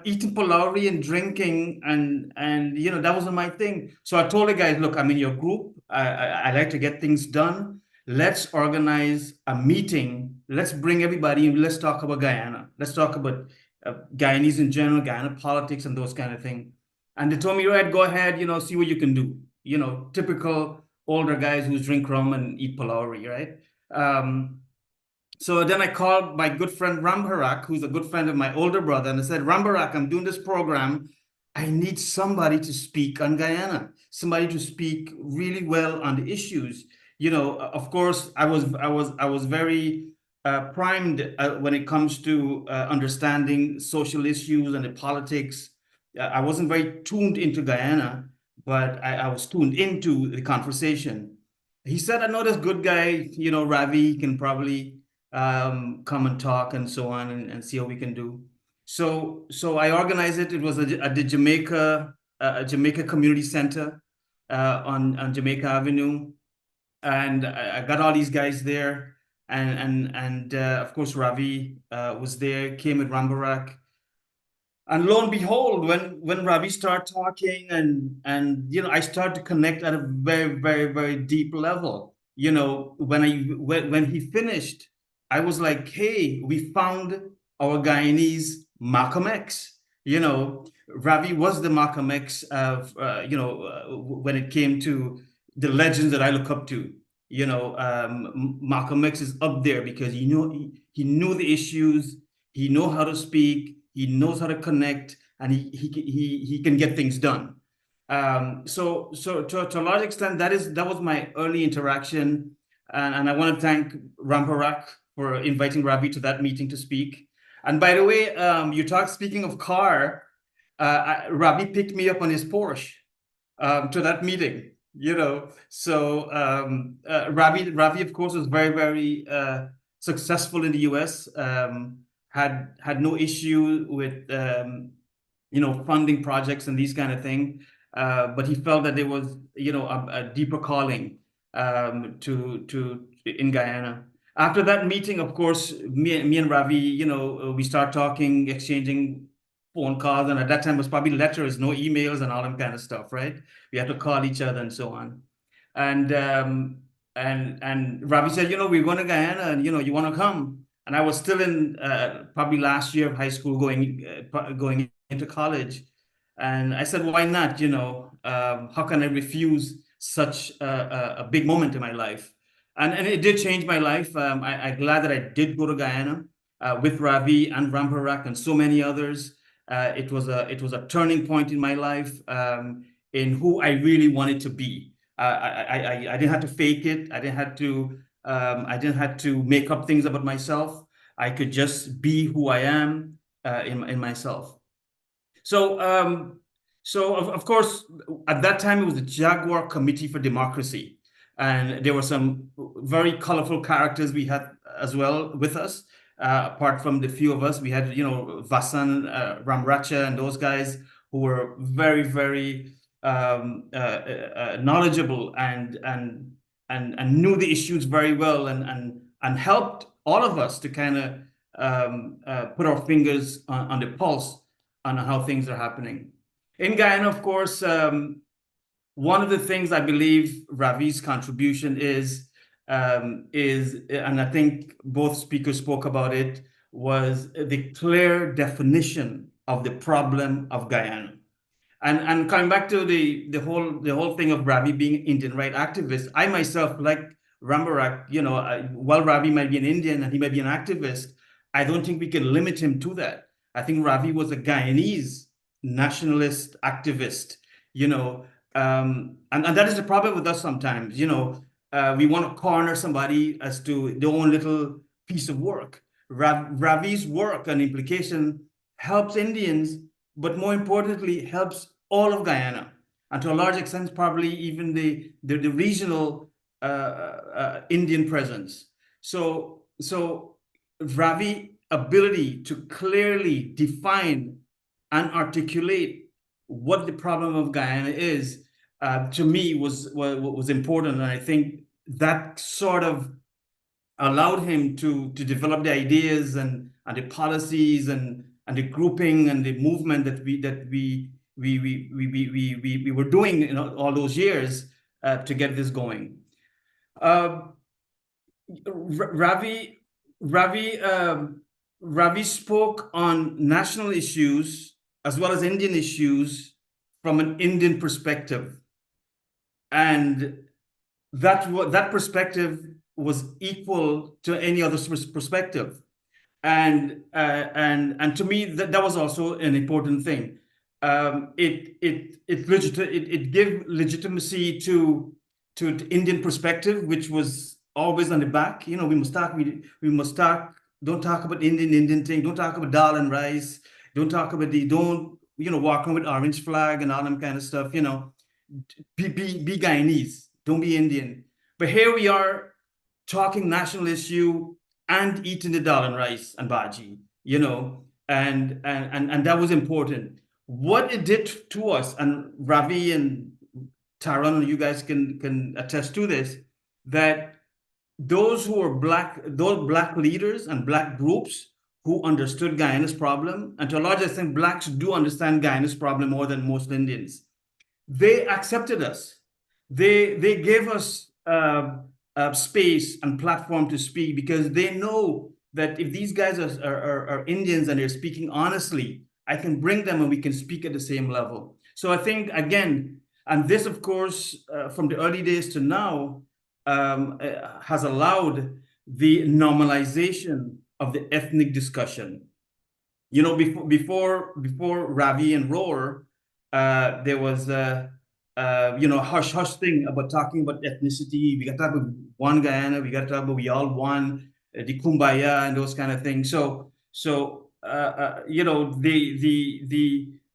S6: eating pulauri and drinking and you know, that wasn't my thing. So I told the guys, look, I'm in your group. I like to get things done. Let's organize a meeting. Let's bring everybody and let's talk about Guyana. Let's talk about Guyanese in general, Guyana politics and those kind of things. And they told me, right, go ahead, you know, see what you can do. You know, typical older guys who drink rum and eat pulauri, right? So then I called my good friend Ram Harak, who's a good friend of my older brother, and I said, Ram Harak, I'm doing this program. I need somebody to speak on Guyana, somebody to speak really well on the issues. You know, of course, I was very primed when it comes to understanding social issues and the politics. I wasn't very tuned into Guyana, but I was tuned into the conversation. He said, I know this good guy, you know, Ravi can probably come and talk and so on and see how we can do. So I organized it. It was at the Jamaica Community Center on Jamaica Avenue. And I got all these guys there. And of course, Ravi was there, came with Rambarak. And lo and behold, when Ravi started talking and you know, I started to connect at a very, very, very deep level. You know, when he finished, I was like, hey, we found our Guyanese Malcolm X. You know, Ravi was the Malcolm X of, you know, when it came to the legends that I look up to. You know, Malcolm X is up there because he knew the issues, he knew how to speak, he knows how to connect, and he can get things done. So to a large extent, that was my early interaction, and I want to thank Ramparak for inviting Ravi to that meeting to speak. And by the way, speaking of car, Ravi picked me up on his Porsche to that meeting. You know, so Ravi, of course, was very, very successful in the US. Had no issue with you know, funding projects and these kind of things, but he felt that there was, you know, a deeper calling in Guyana. After that meeting, of course, me and Ravi, you know, we start talking, exchanging phone calls, and at that time it was probably letters, no emails and all that kind of stuff, right? We had to call each other and so on. And Ravi said, you know, we're going to Guyana and, you know, you want to come? And I was still in probably last year of high school, going into college. And I said, why not? You know, how can I refuse such a big moment in my life? And it did change my life. I'm glad that I did go to Guyana with Ravi and Ramparak and so many others. It was a turning point in my life in who I really wanted to be. I didn't have to fake it. I didn't have to make up things about myself. I could just be who I am in myself. So of course, at that time, it was the Jaguar Committee for Democracy. And there were some very colorful characters we had as well with us. apart from the few of us, we had, Vasan, Ramracha, and those guys who were very, very knowledgeable and knew the issues very well and helped all of us to kind of put our fingers on the pulse on how things are happening. In Guyana, of course, one of the things I believe Ravi's contribution is, and I think both speakers spoke about it, was the clear definition of the problem of Guyana. And coming back to the whole thing of Ravi being Indian right activist, I myself, like Rambarak, while Ravi might be an Indian and he might be an activist, I don't think we can limit him to that. I think Ravi was a Guyanese nationalist activist, and that is the problem with us sometimes. We want to corner somebody as to their own little piece of work. Ravi's work and implication helps Indians, but more importantly, helps all of Guyana, and to a large extent, probably even the regional Indian presence. So Ravi's ability to clearly define and articulate what the problem of Guyana is, to me, was important, and I think that sort of allowed him to develop the ideas and the policies and the grouping and the movement that we were doing in all those years to get this going. Ravi spoke on national issues as well as Indian issues from an Indian perspective, and that perspective was equal to any other perspective. And to me, that was also an important thing. It gave legitimacy to the Indian perspective, which was always on the back. We must talk. Don't talk about Indian thing. Don't talk about dal and rice. Don't talk about walk around with orange flag and all that kind of stuff. Be Guyanese. Don't be Indian. But here we are talking national issue and eating the dal and rice and bhaji, and that was important. What it did to us, and Ravi and Taran, you guys can attest to this, that those black leaders and black groups who understood Guyana's problem, and to a large extent, blacks do understand Guyana's problem more than most Indians. They accepted us. They gave us space and platform to speak, because they know that if these guys are Indians and they're speaking honestly, I can bring them and we can speak at the same level. So I think, again, and this, of course, from the early days to now, has allowed the normalization of the ethnic discussion. Before Ravi and Roar, there was hush thing about talking about ethnicity. We got to talk about one Guyana. We got to talk about we all one, the kumbaya and those kind of things. So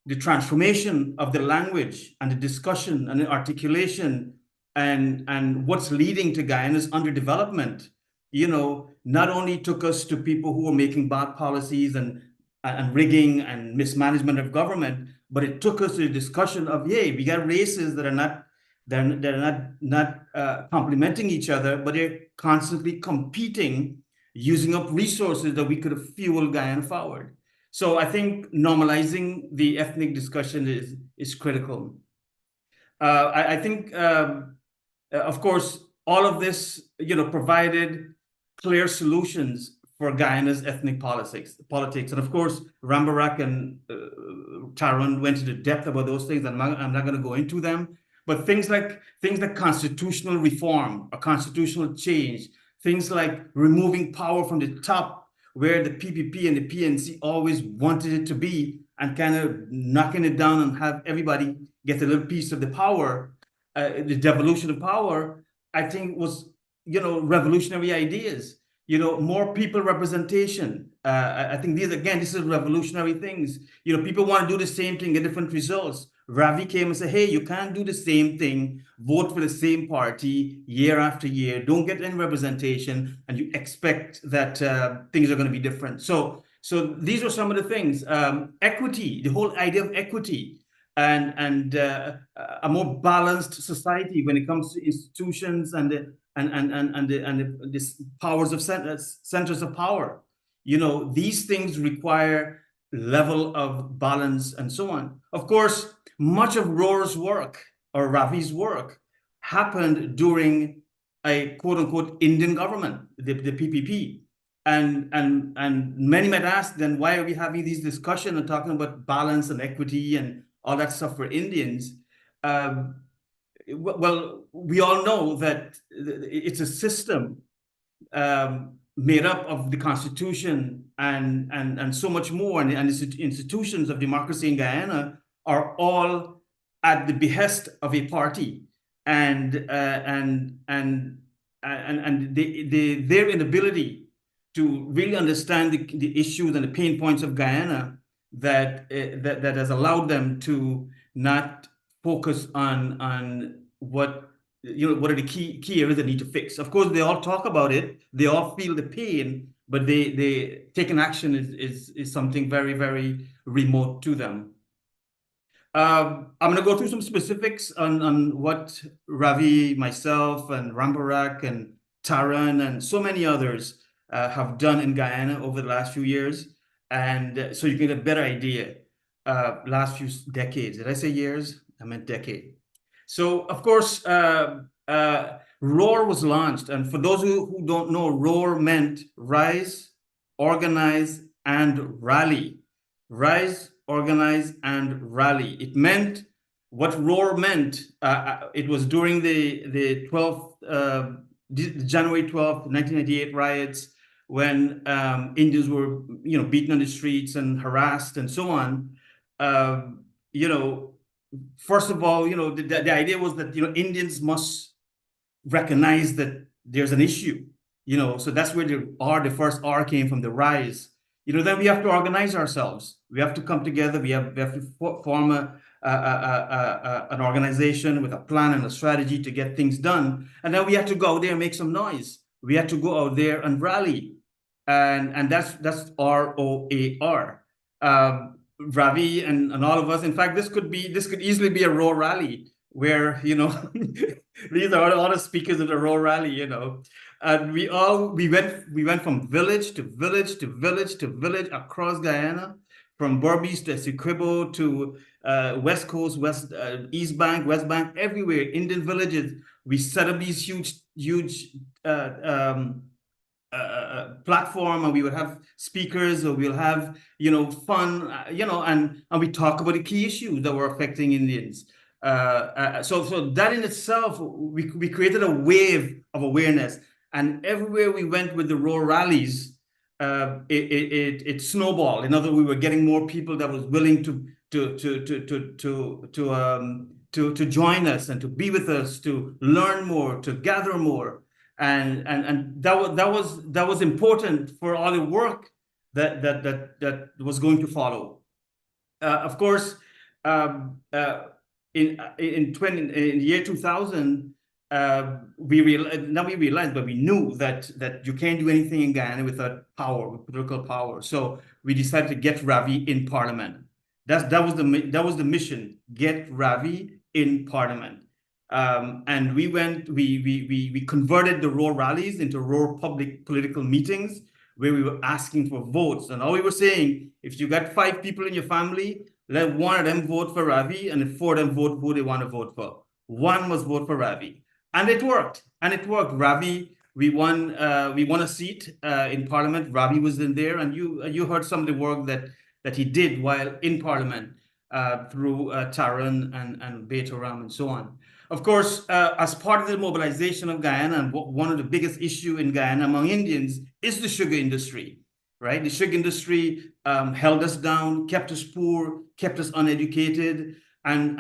S6: the transformation of the language and the discussion and the articulation and what's leading to Guyana's underdevelopment, not only took us to people who were making bad policies and rigging and mismanagement of government, but it took us to the discussion of, we got races that are not complementing each other, but they're constantly competing, using up resources that we could have fueled Guyana forward. So I think normalizing the ethnic discussion is critical. I think, of course, all of this, provided clear solutions for Guyana's ethnic politics. And of course, Rambarak and Taran went into depth about those things. I'm not going to go into them. But things like constitutional reform or constitutional change, things like removing power from the top, where the PPP and the PNC always wanted it to be, and kind of knocking it down and have everybody get a little piece of the power, the devolution of power, I think was, revolutionary ideas. More people representation. I think this is revolutionary things. People want to do the same thing, get different results. Ravi came and said, hey, you can't do the same thing, vote for the same party year after year, don't get any representation, and you expect that things are going to be different. So these are some of the things. Equity, the whole idea of equity, and a more balanced society when it comes to institutions and the powers of centers of power. You know, these things require level of balance and so on. Of course, much of Roar's work or Ravi's work happened during a quote unquote Indian government, the PPP. And many might ask, then why are we having these discussions and talking about balance and equity and all that stuff for Indians? Well, we all know that it's a system made up of the Constitution and so much more, and the institutions of democracy in Guyana are all at the behest of a party, and their inability to really understand the issues and the pain points of Guyana that has allowed them to not focus on what are the key areas that need to fix. Of course, they all talk about it, they all feel the pain, but they taking action is something very, very remote to them. I'm going to go through some specifics on what Ravi, myself, and Rambarak, and Taran, and so many others have done in Guyana over the last few years, and so you can get a better idea. Last few decades. Did I say years? I meant decade. So, of course, ROAR was launched. And for those who don't know, ROAR meant Rise, Organize, and Rally. Rise, Organize, and Rally. It meant what ROAR meant. It was during the 12th, January 12th, 1998 riots, when Indians were, beaten on the streets and harassed and so on. First of all, the idea was that, Indians must recognize that there's an issue, so that's where the first R came from, the rise. Then we have to organize ourselves. We have to come together. We have to form an organization with a plan and a strategy to get things done. And then we have to go out there and make some noise. We have to go out there and rally. And that's ROAR. Ravi and all of us. In fact, this could easily be a ROAR rally where, these are all the speakers of the ROAR rally, and we went from village to village to village to village across Guyana, from Berbice to Essequibo to West Coast, East Bank, West Bank, everywhere, Indian villages. We set up these huge platform, and we would have speakers, or we'll have fun, and we talk about the key issues that were affecting Indians. So that in itself, we created a wave of awareness, and everywhere we went with the ROAR rallies, it snowballed. In other words, we were getting more people that was willing to join us and to be with us, to learn more, to gather more. And that was important for all the work that was going to follow. Of course, in the year 2000, we realized, but we knew that you can't do anything in Guyana without power, with political power. So we decided to get Ravi in Parliament. That was the mission: get Ravi in Parliament. And we converted the ROAR rallies into ROAR public political meetings, where we were asking for votes. And all we were saying, if you got 5 people in your family, let one of them vote for Ravi, and if 4 of them vote who they want to vote for. One must vote for Ravi. And it worked. Ravi, we won a seat in Parliament. Ravi was in there, and you heard some of the work that he did while in Parliament through Taran and Betoram and so on. Of course, as part of the mobilization of Guyana, and one of the biggest issues in Guyana among Indians is the sugar industry, right? The sugar industry held us down, kept us poor, kept us uneducated, and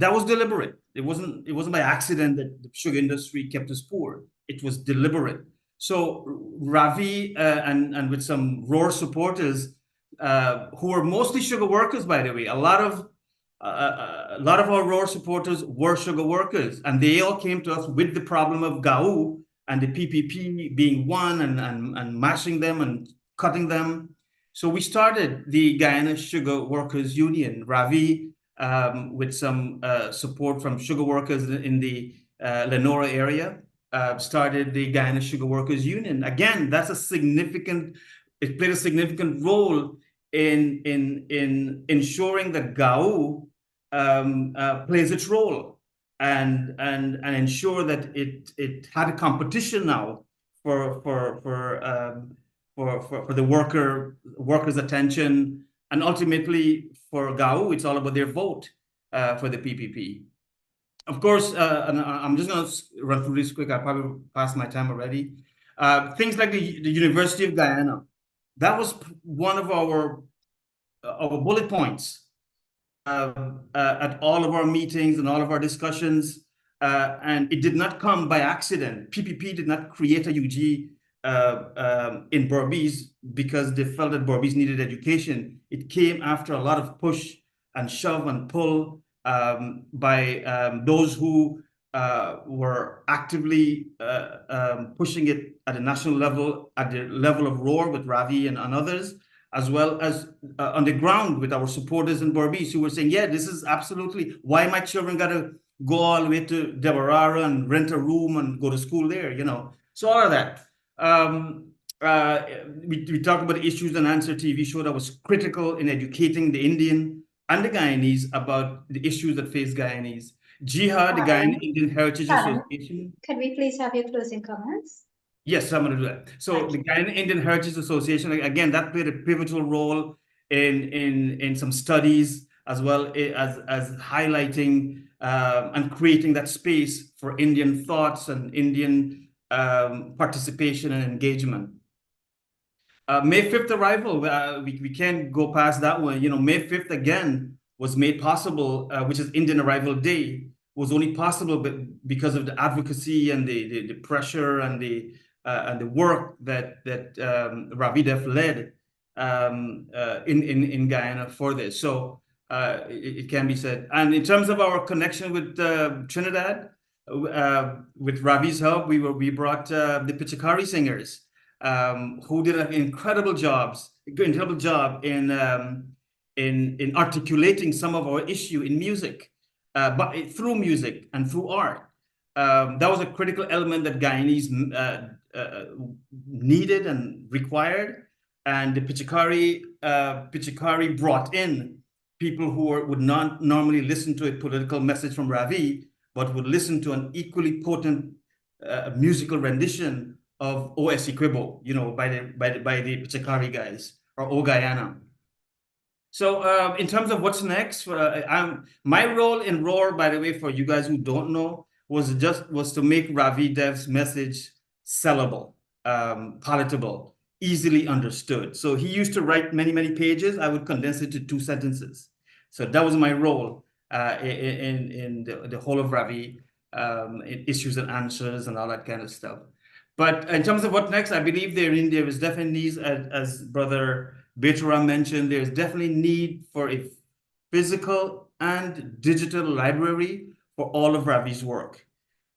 S6: that was deliberate. It wasn't by accident that the sugar industry kept us poor. It was deliberate. So Ravi and with some ROAR supporters, who were mostly sugar workers, by the way, a lot of a lot of our Roar supporters were sugar workers, and they all came to us with the problem of GAU and the PPP being one, and mashing them and cutting them. So we started the Guyana Sugar Workers Union, Ravi, with some support from sugar workers in the Lenora area, started the Guyana Sugar Workers Union. Again, that's a significant, it played a significant role in ensuring that GAU plays its role and ensure that it had a competition now for the workers' attention, and ultimately for GAU, it's all about their vote for the PPP. Of course, and I'm just going to run through this quick. I probably passed my time already. Things like the University of Guyana, that was one of our bullet points at all of our meetings and all of our discussions, and it did not come by accident. PPP did not create a UG in Berbice because they felt that Berbice needed education. It came after a lot of push and shove and pull by those who were actively pushing it at a national level, at the level of Roar with Ravi and others, as well as on the ground with our supporters in Berbice who were saying, yeah, this is absolutely why my children got to go all the way to Demerara and rent a room and go to school there, you know. So all of that. We talked about the Issues and Answer TV show that was critical in educating the Indian and the Guyanese about the issues that face Guyanese. JIHA, the Guyana Indian Heritage Association.
S2: Can we please have your closing comments?
S6: Yes, I'm going to do that. So the Guyana Indian Heritage Association, again, that played a pivotal role in some studies, as well as highlighting and creating that space for Indian thoughts and Indian participation and engagement. May 5th arrival, we can't go past that one. You know, May 5th again was made possible, which is Indian Arrival Day, was only possible because of the advocacy and the pressure and the work that Ravi Def led in Guyana for this. So it can be said. And in terms of our connection with Trinidad, with Ravi's help, we brought the Pichikari singers, who did an incredible job in articulating some of our issue in music, but through music and through art. That was a critical element that Guyanese needed and required, and the Pichikari brought in people who would not normally listen to a political message from Ravi, but would listen to an equally potent musical rendition of O.S. Ikwibo, you know, by the Pichikari guys, or O Guyana. So in terms of what's next, my role in Roar, by the way, for you guys who don't know, was to make Ravi Dev's message sellable, palatable, easily understood. So he used to write many, many pages. I would condense it to 2 sentences. So that was my role in the whole of Ravi, in Issues and Answers and all that kind of stuff. But in terms of what next, I believe there is definitely needs, as Brother Beturam mentioned, there's definitely need for a physical and digital library for all of Ravi's work.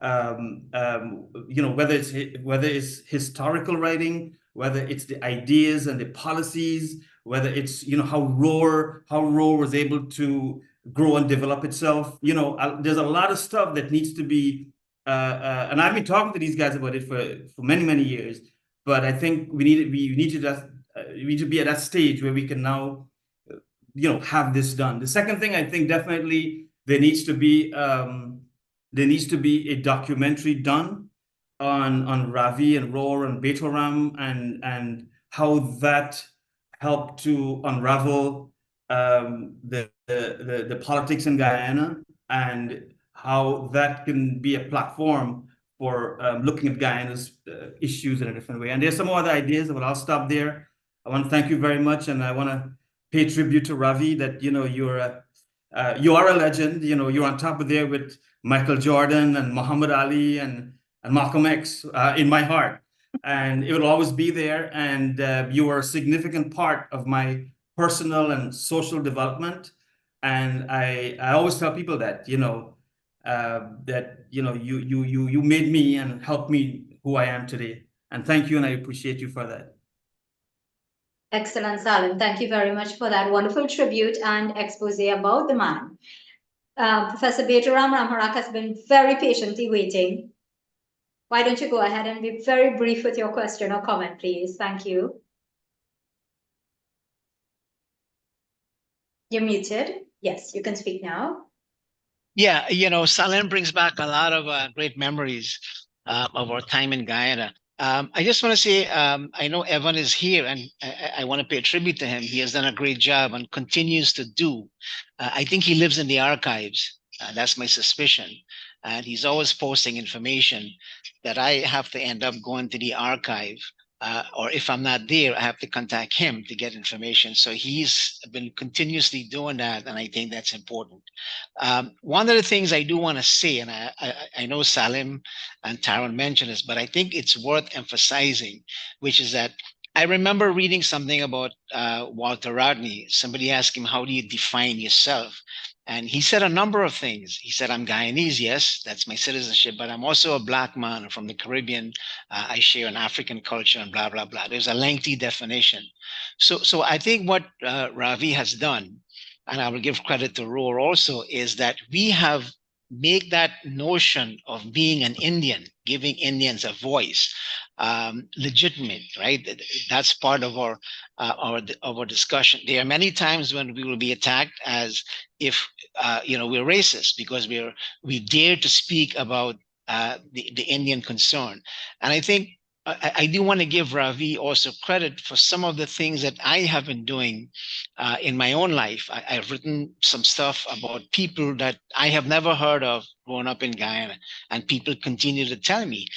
S6: You know, whether it's historical writing, whether it's the ideas and the policies, whether it's, you know, how Roar was able to grow and develop itself. You know, there's a lot of stuff that needs to be, and I've been talking to these guys about it for many, many years. But I think we need to be at that stage where we can now, you know, have this done. The second thing, I think definitely there needs to be a documentary done on Ravi and Roar and Beturam and how that helped to unravel the politics in Guyana, and how that can be a platform for looking at Guyana's issues in a different way. And there's some other ideas, but I'll stop there. I want to thank you very much, and I want to pay tribute to Ravi that, you know, you are a legend. You know, you're on top of there with Michael Jordan and Muhammad Ali and Malcolm X in my heart, and it will always be there. And you are a significant part of my personal and social development. And I always tell people that, you made me and helped me who I am today. And thank you, and I appreciate you for that.
S2: Excellent, Salim. Thank you very much for that wonderful tribute and expose about the man. Professor Betaram Ramharak has been very patiently waiting. Why don't you go ahead and be very brief with your question or comment, please? Thank you. You're muted. Yes, you can speak now.
S4: Yeah, Salim brings back a lot of great memories of our time in Guyana. I just want to say, I know Evan is here, and I want to pay tribute to him. He has done a great job and continues to do. I think he lives in the archives. That's my suspicion. And he's always posting information that I have to end up going to the archive. Or if I'm not there, I have to contact him to get information. So he's been continuously doing that, and I think that's important. One of the things I do want to say, and I know Salim and Taron mentioned this, but I think it's worth emphasizing, which is that I remember reading something about Walter Rodney. Somebody asked him, how do you define yourself? And he said a number of things. He said, I'm Guyanese, yes, that's my citizenship, but I'm also a Black man from the Caribbean. I share an African culture and blah, blah, blah. There's a lengthy definition. So I think what Ravi has done, and I will give credit to Roar also, is that we have made that notion of being an Indian, giving Indians a voice, legitimate, right? That's part of our discussion. There are many times when we will be attacked as if we're racist because we dare to speak about the Indian concern, and I think I do want to give Ravi also credit for some of the things that I have been doing in my own life. I've written some stuff about people that I have never heard of growing up in Guyana, and people continue to tell me.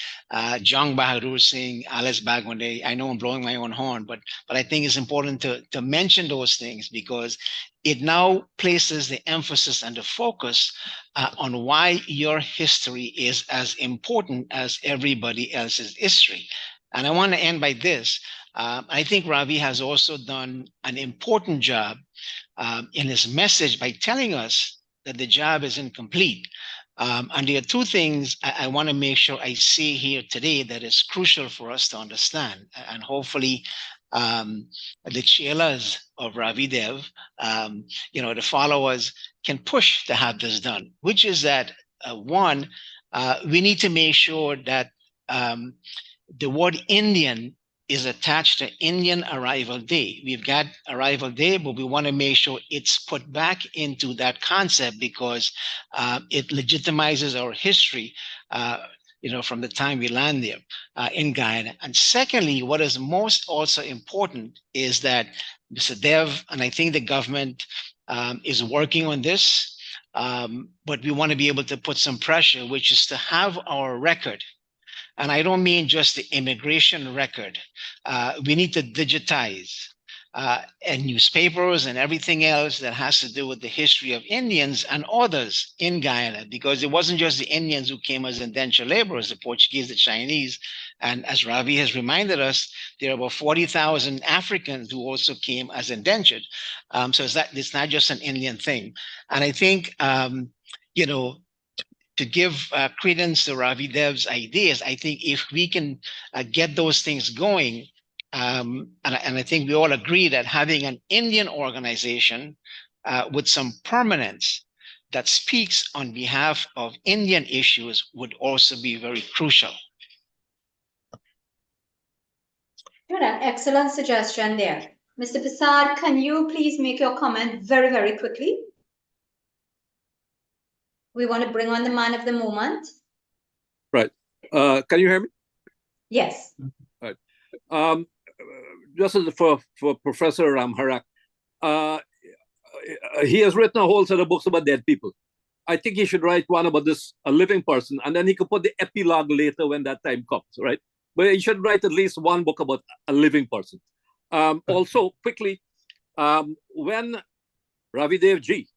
S4: Jang Bahadur Singh, Alice Bagwande, I know I'm blowing my own horn, but I think it's important to mention those things because it now places the emphasis and the focus on why your history is as important as everybody else's history. And I want to end by this. I think Ravi has also done an important job in his message by telling us that the job is incomplete. And there are two things I want to make sure I say here today that is crucial for us to understand. And hopefully the chelas of Ravi Dev, the followers can push to have this done, which is that one, we need to make sure that the word Indian is attached to Indian Arrival Day. We've got Arrival Day, but we want to make sure it's put back into that concept because it legitimizes our history, from the time we land there in Guyana. And secondly, what is most also important is that Mr. Dev, and I think the government is working on this, but we want to be able to put some pressure, which is to have our record. And I don't mean just the immigration record. We need to digitize and newspapers and everything else that has to do with the history of Indians and others in Guyana, because it wasn't just the Indians who came as indentured laborers, the Portuguese, the Chinese. And as Ravi has reminded us, there are about 40,000 Africans who also came as indentured. So it's not just an Indian thing. And I think, to give credence to Ravi Dev's ideas, I think if we can get those things going, and I think we all agree that having an Indian organization with some permanence that speaks on behalf of Indian issues would also be very crucial.
S2: An excellent suggestion there. Mr. Prasad, can you please make your comment very, very quickly? We want to bring on the man of the moment.
S5: Right. Can you hear me?
S2: Yes.
S5: Right. Just as for Professor Ramharak, he has written a whole set of books about dead people. I think he should write one about a living person, and then he could put the epilogue later when that time comes, right? But he should write at least one book about a living person. Also, quickly, when Ravi Dev Ji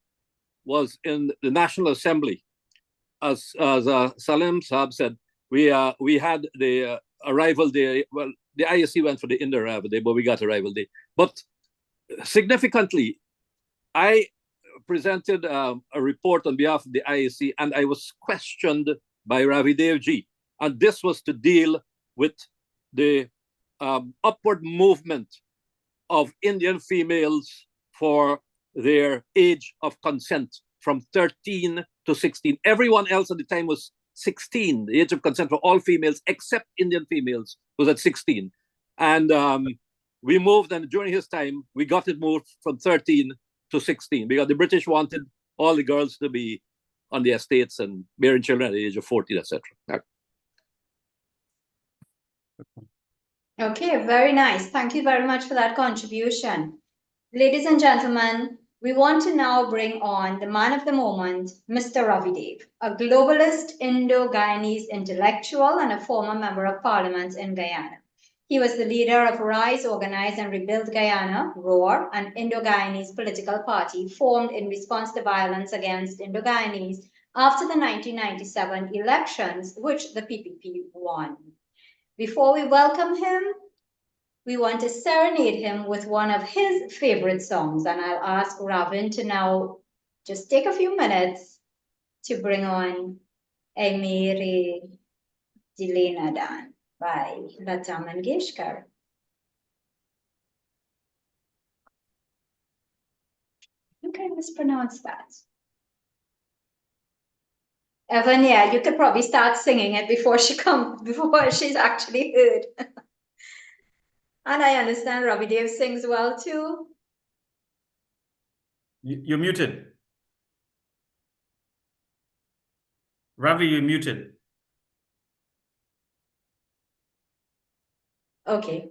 S5: was in the National Assembly, as Salim Saab said, we had the Arrival Day. Well, the ISC went for the Indo-Arrival Day, but we got Arrival Day. But significantly, I presented a report on behalf of the IAC, and I was questioned by Ravi Devji. And this was to deal with the upward movement of Indian females for their age of consent from 13 to 16. Everyone else at the time was 16. The age of consent for all females except Indian females was at 16. And we moved, and during his time, we got it moved from 13 to 16 because the British wanted all the girls to be on the estates and bearing children at the age of 14, etc.
S2: Okay, very nice. Thank you very much for that contribution. Ladies and gentlemen, we want to now bring on the man of the moment, Mr. Ravi Dev, a globalist Indo-Guyanese intellectual and a former member of parliament in Guyana. He was the leader of Rise, Organize and Rebuild Guyana, ROAR, an Indo-Guyanese political party formed in response to violence against Indo-Guyanese after the 1997 elections, which the PPP won. Before we welcome him, we want to serenade him with one of his favorite songs, and I'll ask Ravin to now just take a few minutes to bring on "Ae Mere Dile Nadan" by Lata Mangeshkar. You can mispronounce that. Evan, yeah, you could probably start singing it before she's actually heard. And I understand Ravi Dev sings well too.
S6: You're muted. Ravi, you're muted.
S2: Okay.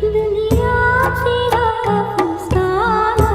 S7: दुनिया तेरा अफसाना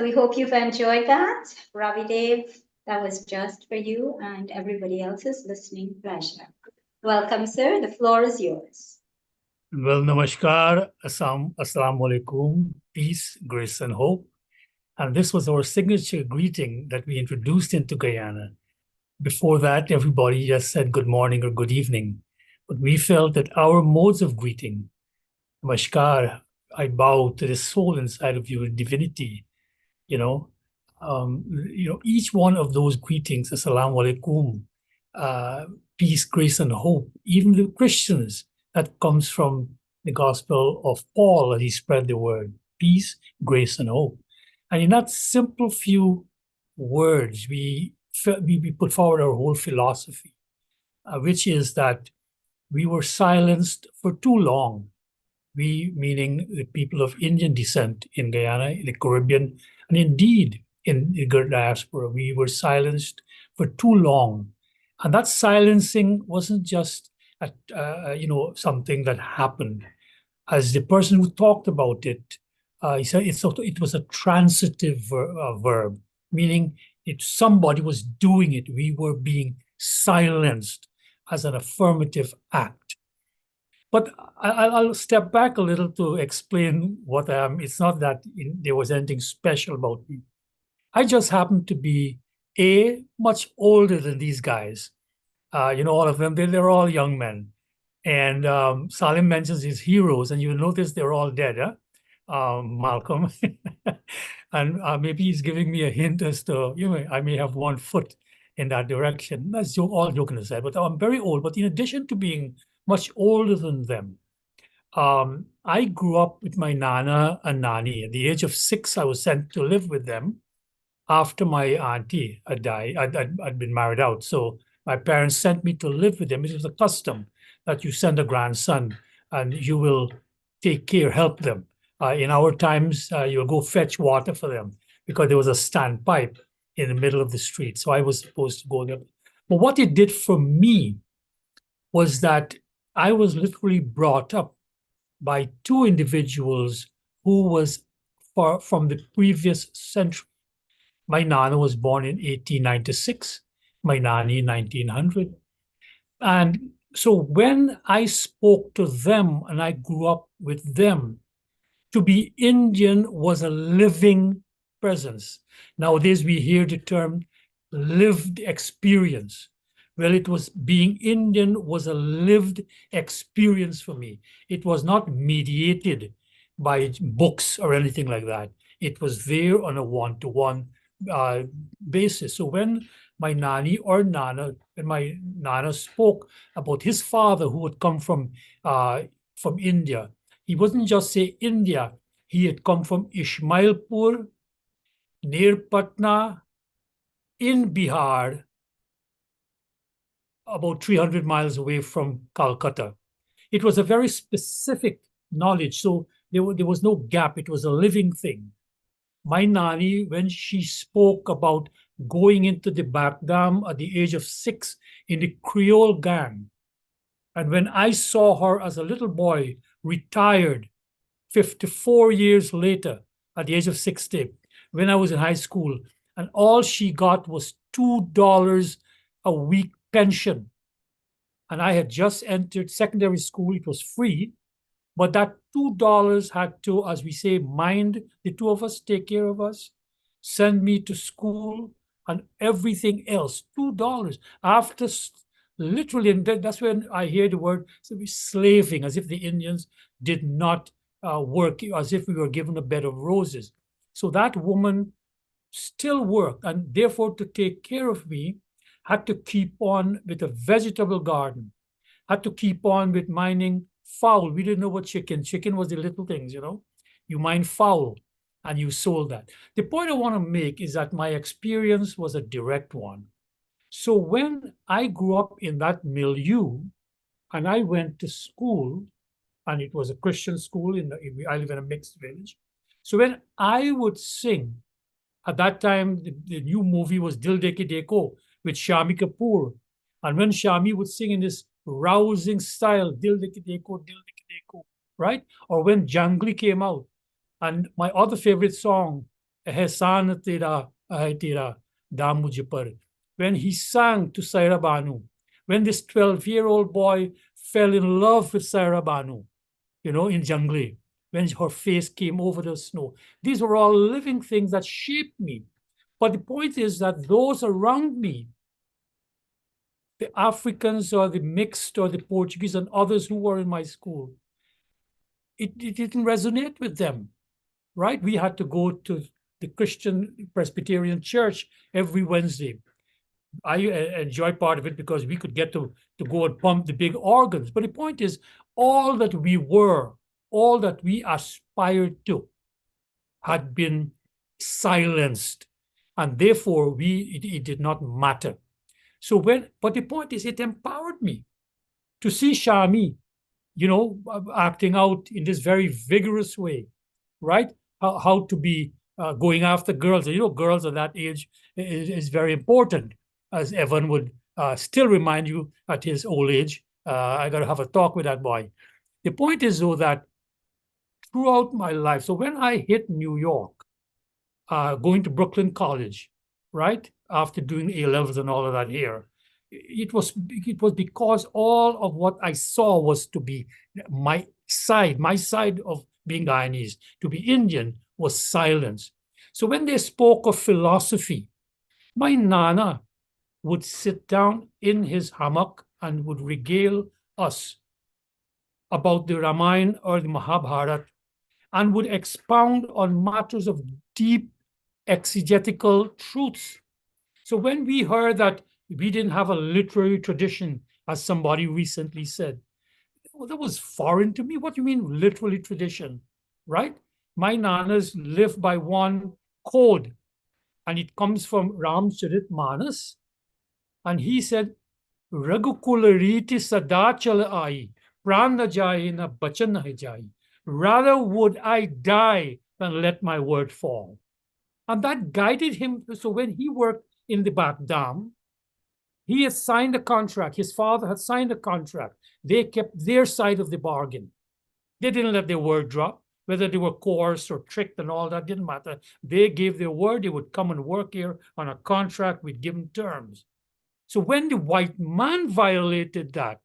S2: we hope you've enjoyed that. Ravi Dev, that was just for you and everybody else's listening pleasure. Welcome, sir. The floor is yours.
S7: Well, namaskar, assalamu alaikum, peace, grace, and hope. And this was our signature greeting that we introduced into Guyana. Before that, everybody just said good morning or good evening. But we felt that our modes of greeting, namaskar, I bow to the soul inside of you, divinity, you know, each one of those greetings, assalamu alaikum, peace, grace, and hope, even the Christians, that comes from the gospel of Paul, and he spread the word, peace, grace, and hope. And in that simple few words, we put forward our whole philosophy, which is that we were silenced for too long. We, meaning the people of Indian descent in Guyana, the Caribbean, and indeed in the diaspora, we were silenced for too long. And that silencing wasn't just something that happened. As the person who talked about it, he said it was a transitive verb, meaning if somebody was doing it, we were being silenced as an affirmative act. But I'll step back a little to explain what I am. It's not that there was anything special about me. I just happen to be much older than these guys. All of them, they're all young men. And Salim mentions his heroes, and you'll notice they're all dead, Malcolm. And maybe he's giving me a hint as to, I may have one foot in that direction. That's all joking aside, but I'm very old. But in addition to being much older than them, I grew up with my Nana and Nani. At the age of 6, I was sent to live with them after my auntie had died. I'd been married out. So my parents sent me to live with them. It was a custom that you send a grandson and you will take care, help them. In our times, you'll go fetch water for them because there was a standpipe in the middle of the street. So I was supposed to go there. But what it did for me was that I was literally brought up by two individuals who was from the previous century. My Nana was born in 1896, my Nani in 1900. And so when I spoke to them and I grew up with them, to be Indian was a living presence. Nowadays we hear the term lived experience. Well, it was being Indian was a lived experience for me. It was not mediated by books or anything like that. It was there on a one-to-one basis. So when my Nani or Nana, when my Nana spoke about his father who had come from India, he wasn't just say India, he had come from Ismailpur, near Patna, in Bihar, about 300 miles away from Calcutta. It was a very specific knowledge, so there was no gap. It was a living thing. My Nani, when she spoke about going into the Baghdam at the age of 6 in the Creole gang, and when I saw her as a little boy, retired 54 years later at the age of 60, when I was in high school, and all she got was $2 a week pension. And I had just entered secondary school. It was free, but that $2 had to, as we say, mind the two of us, take care of us, send me to school, and everything else. $2 after literally, and that's when I hear the word slaving, as if the Indians did not work, as if we were given a bed of roses. So that woman still worked, and therefore to take care of me, had to keep on with a vegetable garden, had to keep on with mining fowl. We didn't know what chicken. Chicken was the little things, You mine fowl and you sold that. The point I want to make is that my experience was a direct one. So when I grew up in that milieu and I went to school, and it was a Christian school, I live in a mixed village. So when I would sing, at that time, the new movie was Dil De Ke Dekho with Shami Kapoor. And when Shami would sing in this rousing style, Dil De Ke Dekho, Dil De Ke Dekho, right? Or when Jangli came out. And my other favorite song ehsan tera hai tera daam mujhe par. When he sang to Saira Banu, when this 12-year-old boy fell in love with Saira Banu, you know, in Jungle, when her face came over the snow. These were all living things that shaped me. But the point is that those around me, the Africans or the mixed or the Portuguese and others who were in my school, it didn't resonate with them, right? We had to go to the Christian Presbyterian Church every Wednesday. I enjoyed part of it because we could get to go and pump the big organs. But the point is, all that we were, all that we aspired to, had been silenced, and therefore it did not matter. So but the point is, it empowered me to see Shami, you know, acting out in this very vigorous way, right? How to be going after girls. You know, girls at that age is very important, as Evan would still remind you at his old age. I got to have a talk with that boy. The point is, though, that throughout my life, so when I hit New York, going to Brooklyn College, right, after doing A-levels and all of that here, it was because all of what I saw was to be my side of being Guyanese, to be Indian, was silence. So when they spoke of philosophy, my Nana would sit down in his hammock and would regale us about the Ramayana or the Mahabharata and would expound on matters of deep exegetical truths. So when we heard that we didn't have a literary tradition, as somebody recently said, well, that was foreign to me. What do you mean literary tradition, right? My nanas live by one code, and it comes from Ramcharitmanas. And he said, Raghukulariti sadachal ai, prana jai na bachan hai jai. Rather would I die than let my word fall. And that guided him. So when he worked in the back dam, he had signed a contract. His father had signed a contract. They kept their side of the bargain. They didn't let their word drop. Whether they were coerced or tricked and all that didn't matter. They gave their word. They would come and work here on a contract with given terms. So when the white man violated that,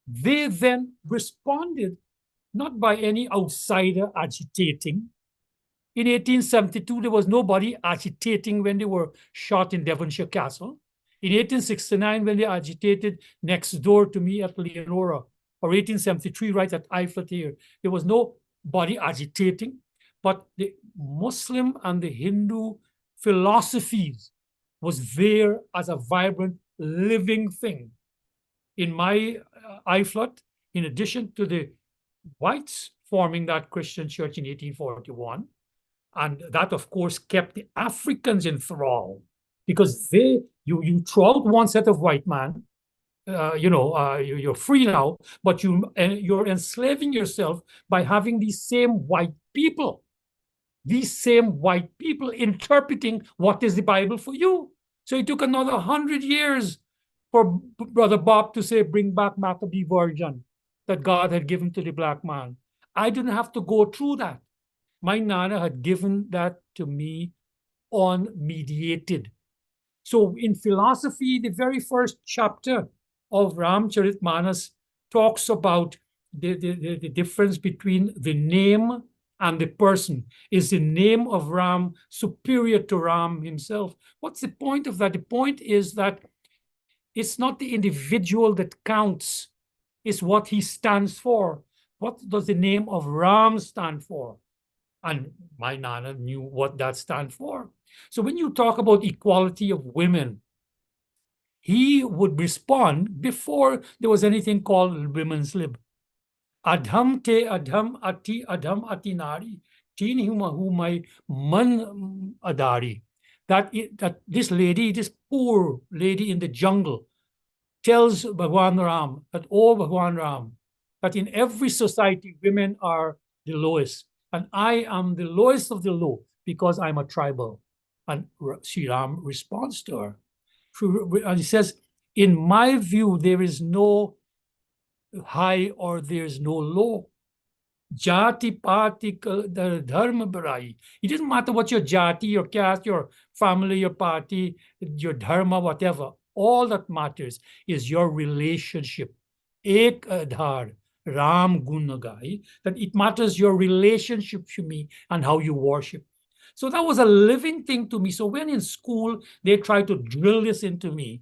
S7: they then responded not by any outsider agitating. In 1872, there was nobody agitating when they were shot in Devonshire Castle. In 1869, when they agitated next door to me at Leonora, or 1873, right at Eiffel here, there was nobody agitating, but the Muslim and the Hindu philosophies was there as a vibrant, living thing. In my Eiflat, in addition to the whites forming that Christian church in 1841, and that, of course, kept the Africans in thrall, because you throw out one set of white man, you're free now, but you're enslaving yourself by having these same white people interpreting what is the Bible for you. So it took another 100 years for Brother Bob to say, bring back Maccabee Virgin that God had given to the black man. I didn't have to go through that. My Nana had given that to me unmediated. So in philosophy, the very first chapter of Ramcharitmanas talks about the difference between the name and the person. Is the name of Ram superior to Ram himself? What's the point of that? The point is that it's not the individual that counts, it's what he stands for. What does the name of Ram stand for? And my Nana knew what that stands for. So when you talk about equality of women, he would respond before there was anything called women's lib. Adham te adham ati nari, teen humai man adari. That this lady, this poor lady in the jungle, tells Bhagwan Ram that, oh Bhagwan Ram, that in every society women are the lowest, and I am the lowest of the low because I'm a tribal. And Sri Ram responds to her. And he says, in my view, there is no high or there's no low. Jati Pati the Dharma Barai. It doesn't matter what your jati, your caste, your family, your party, your dharma, whatever. All that matters is your relationship. Ek Adhar, Ram Gunagai, that it matters your relationship to me and how you worship. So that was a living thing to me. So when in school they try to drill this into me,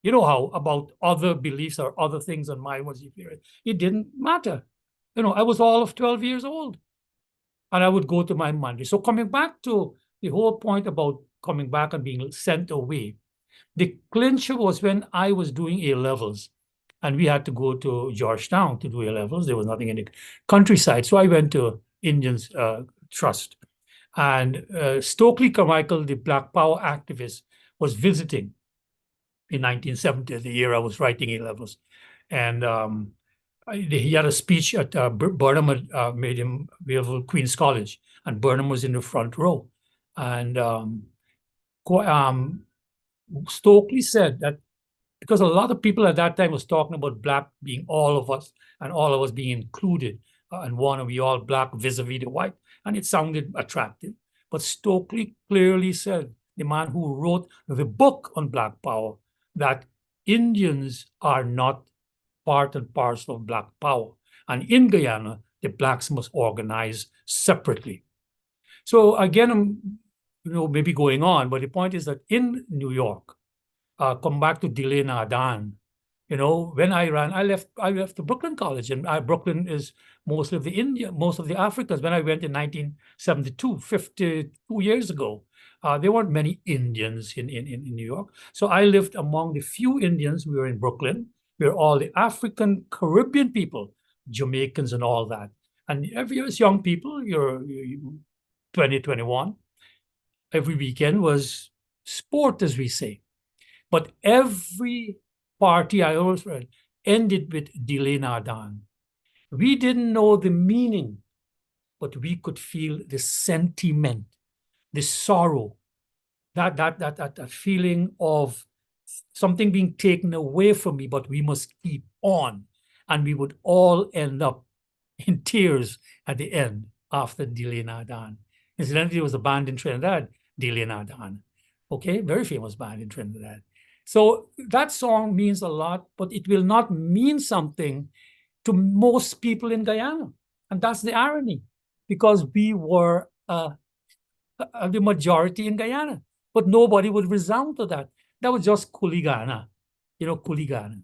S7: you know how about other beliefs or other things on my worship period, it didn't matter. You know, I was all of 12 years old and I would go to my Monday. So coming back to the whole point about coming back and being sent away, the clincher was when I was doing A levels and we had to go to Georgetown to do A levels. There was nothing in the countryside. So I went to Indians Trust. And Stokely Carmichael, the Black Power activist, was visiting in 1970, the year I was writing A levels. And he had a speech at Burnham had made him available Queen's College, and Burnham was in the front row. And Stokely said that because a lot of people at that time was talking about Black being all of us and all of us being included and one of we all Black vis-a-vis the white, and it sounded attractive. But Stokely clearly said, the man who wrote the book on Black Power, that Indians are not part and parcel of Black Power. And in Guyana, the Blacks must organize separately. So again, I'm maybe going on, but the point is that in New York, come back to Delay Nadan, when I ran, I left the Brooklyn College, and Brooklyn is most of the Africans. When I went in 1972, 52 years ago, there weren't many Indians in New York. So I lived among the few Indians. We were in Brooklyn. We were all the African Caribbean people, Jamaicans and all that. And as young people, you're 20, 21, every weekend was sport, as we say. But every party I always read ended with Delay Nadan. We didn't know the meaning, but we could feel the sentiment, the sorrow, that feeling of something being taken away from me, but we must keep on. And we would all end up in tears at the end after Delay Nadan. Incidentally, there was a band in Trinidad, Delay Nadan. Okay, very famous band in Trinidad. So that song means a lot, but it will not mean something to most people in Guyana. And that's the irony, because we were the majority in Guyana, but nobody would resound to that. That was just Kuligana, Kuligana.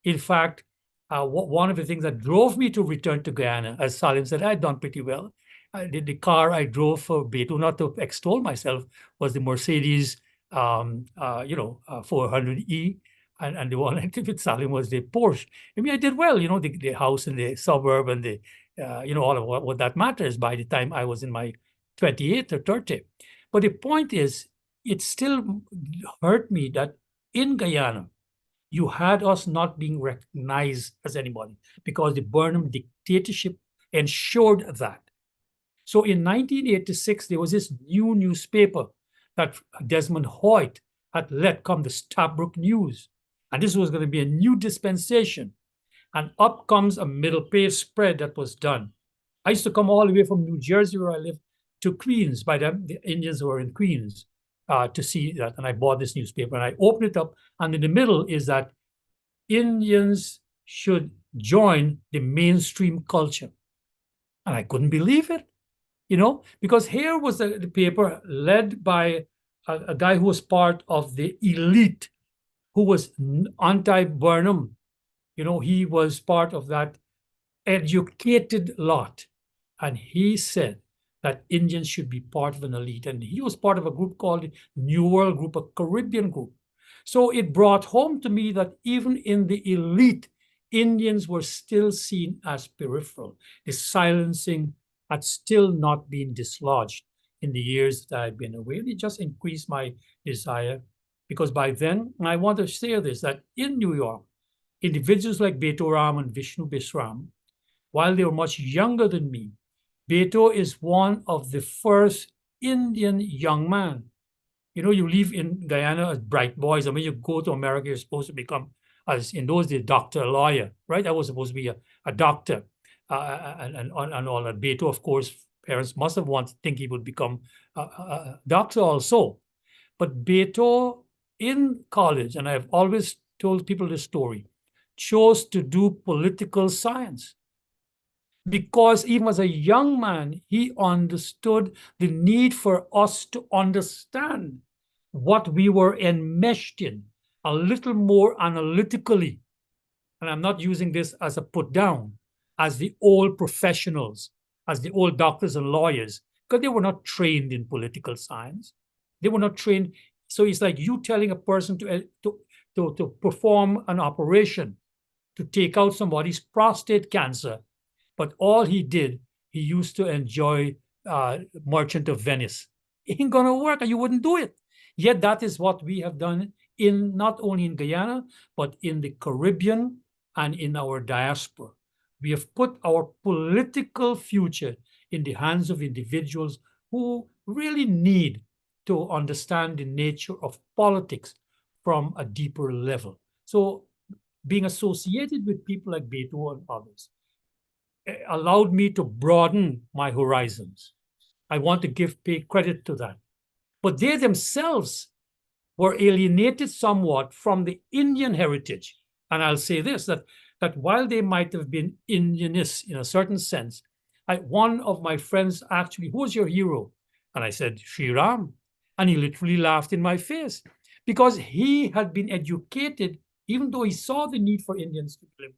S7: In fact, one of the things that drove me to return to Guyana, as Salim said, I'd done pretty well. The car I drove for Beto, not to extol myself, was the Mercedes 400E, and the one I did with Salim was the Porsche. I mean, I did well, the house in the suburb and the, all of what that matters by the time I was in my 28th or 30. But the point is, it still hurt me that in Guyana, you had us not being recognized as anybody because the Burnham dictatorship ensured that. So in 1986, there was this new newspaper that Desmond Hoyt had let come, the Stabrook News. And this was going to be a new dispensation. And up comes a middle page spread that was done. I used to come all the way from New Jersey, where I live, to Queens, by the Indians who were in Queens, to see that. And I bought this newspaper and I opened it up. And in the middle is that Indians should join the mainstream culture. And I couldn't believe it, because here was the paper led by a guy who was part of the elite, who was anti-Burnham. He was part of that educated lot. And he said that Indians should be part of an elite. And he was part of a group called the New World Group, a Caribbean group. So it brought home to me that even in the elite, Indians were still seen as peripheral. The silencing had still not been dislodged in the years that I've been away. It just increased my desire, because by then, and I want to say this, that in New York, individuals like Beto Ram and Vishnu Bisram, while they were much younger than me, Beto is one of the first Indian young men. You live in Guyana as bright boys. I mean, you go to America, you're supposed to become, as in those days, doctor, lawyer, right? I was supposed to be a doctor. and all that. Beto, of course, parents must have wanted to think he would become a doctor also. But Beto in college, and I've always told people this story, chose to do political science because even as a young man, he understood the need for us to understand what we were enmeshed in a little more analytically. And I'm not using this as a put down, as the old professionals, as the old doctors and lawyers, because they were not trained in political science. They were not trained. So it's like you telling a person to perform an operation to take out somebody's prostate cancer, but all he did, he used to enjoy Merchant of Venice. It ain't gonna work, and you wouldn't do it. Yet that is what we have done in not only in Guyana, but in the Caribbean and in our diaspora. We have put our political future in the hands of individuals who really need to understand the nature of politics from a deeper level. So being associated with people like Beto and others allowed me to broaden my horizons. I want to pay credit to that. But they themselves were alienated somewhat from the Indian heritage. And I'll say this, that while they might have been Indianists in a certain sense, one of my friends actually, who was your hero? And I said, Sri Ram. And he literally laughed in my face because he had been educated, even though he saw the need for Indians to immigrate.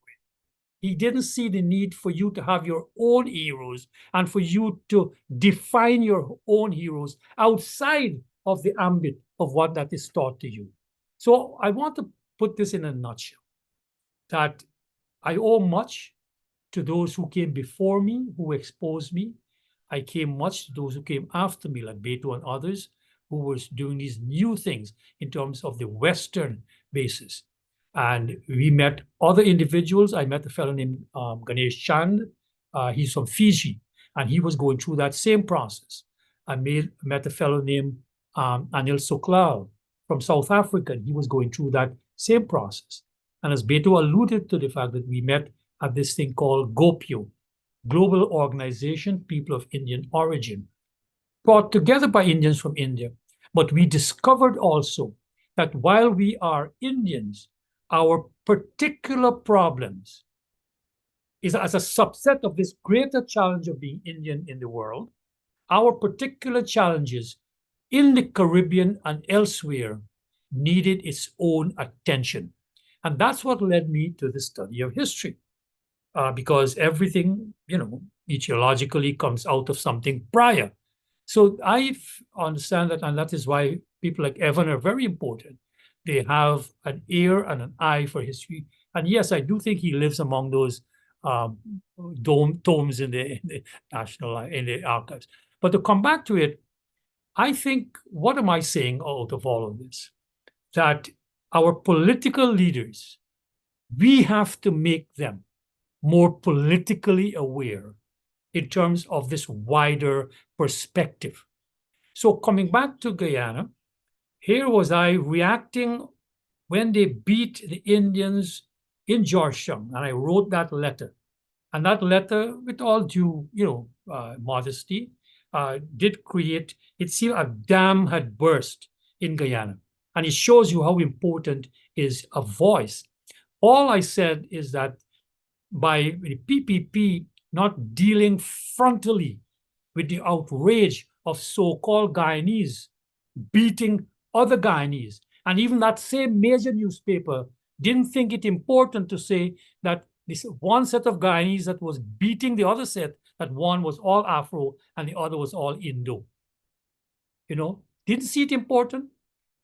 S7: He didn't see the need for you to have your own heroes and for you to define your own heroes outside of the ambit of what that is taught to you. So I want to put this in a nutshell, that I owe much to those who came before me, who exposed me. I came much to those who came after me, like Beto and others, who were doing these new things in terms of the Western basis. And we met other individuals. I met a fellow named Ganesh Chand. He's from Fiji, and he was going through that same process. I met a fellow named Anil Suklal from South Africa, and he was going through that same process. And as Beto alluded to the fact that we met at this thing called GOPIO, Global Organization, People of Indian Origin, brought together by Indians from India. But we discovered also that while we are Indians, our particular problems is as a subset of this greater challenge of being Indian in the world. Our particular challenges in the Caribbean and elsewhere needed its own attention. And that's what led me to the study of history, because everything, etiologically comes out of something prior. So I understand that, and that is why people like Evan are very important. They have an ear and an eye for history. And yes, I do think he lives among those tomes in the archives. But to come back to it, I think, what am I saying out of all of this? That our political leaders, we have to make them more politically aware in terms of this wider perspective. So coming back to Guyana, here was I reacting when they beat the Indians in Georgetown, and I wrote that letter. And that letter, with all due, modesty, did create, it seemed a dam had burst in Guyana. And it shows you how important is a voice. All I said is that by the PPP not dealing frontally with the outrage of so-called Guyanese beating other Guyanese, and even that same major newspaper didn't think it important to say that this one set of Guyanese that was beating the other set, that one was all Afro and the other was all Indo. Didn't see it important.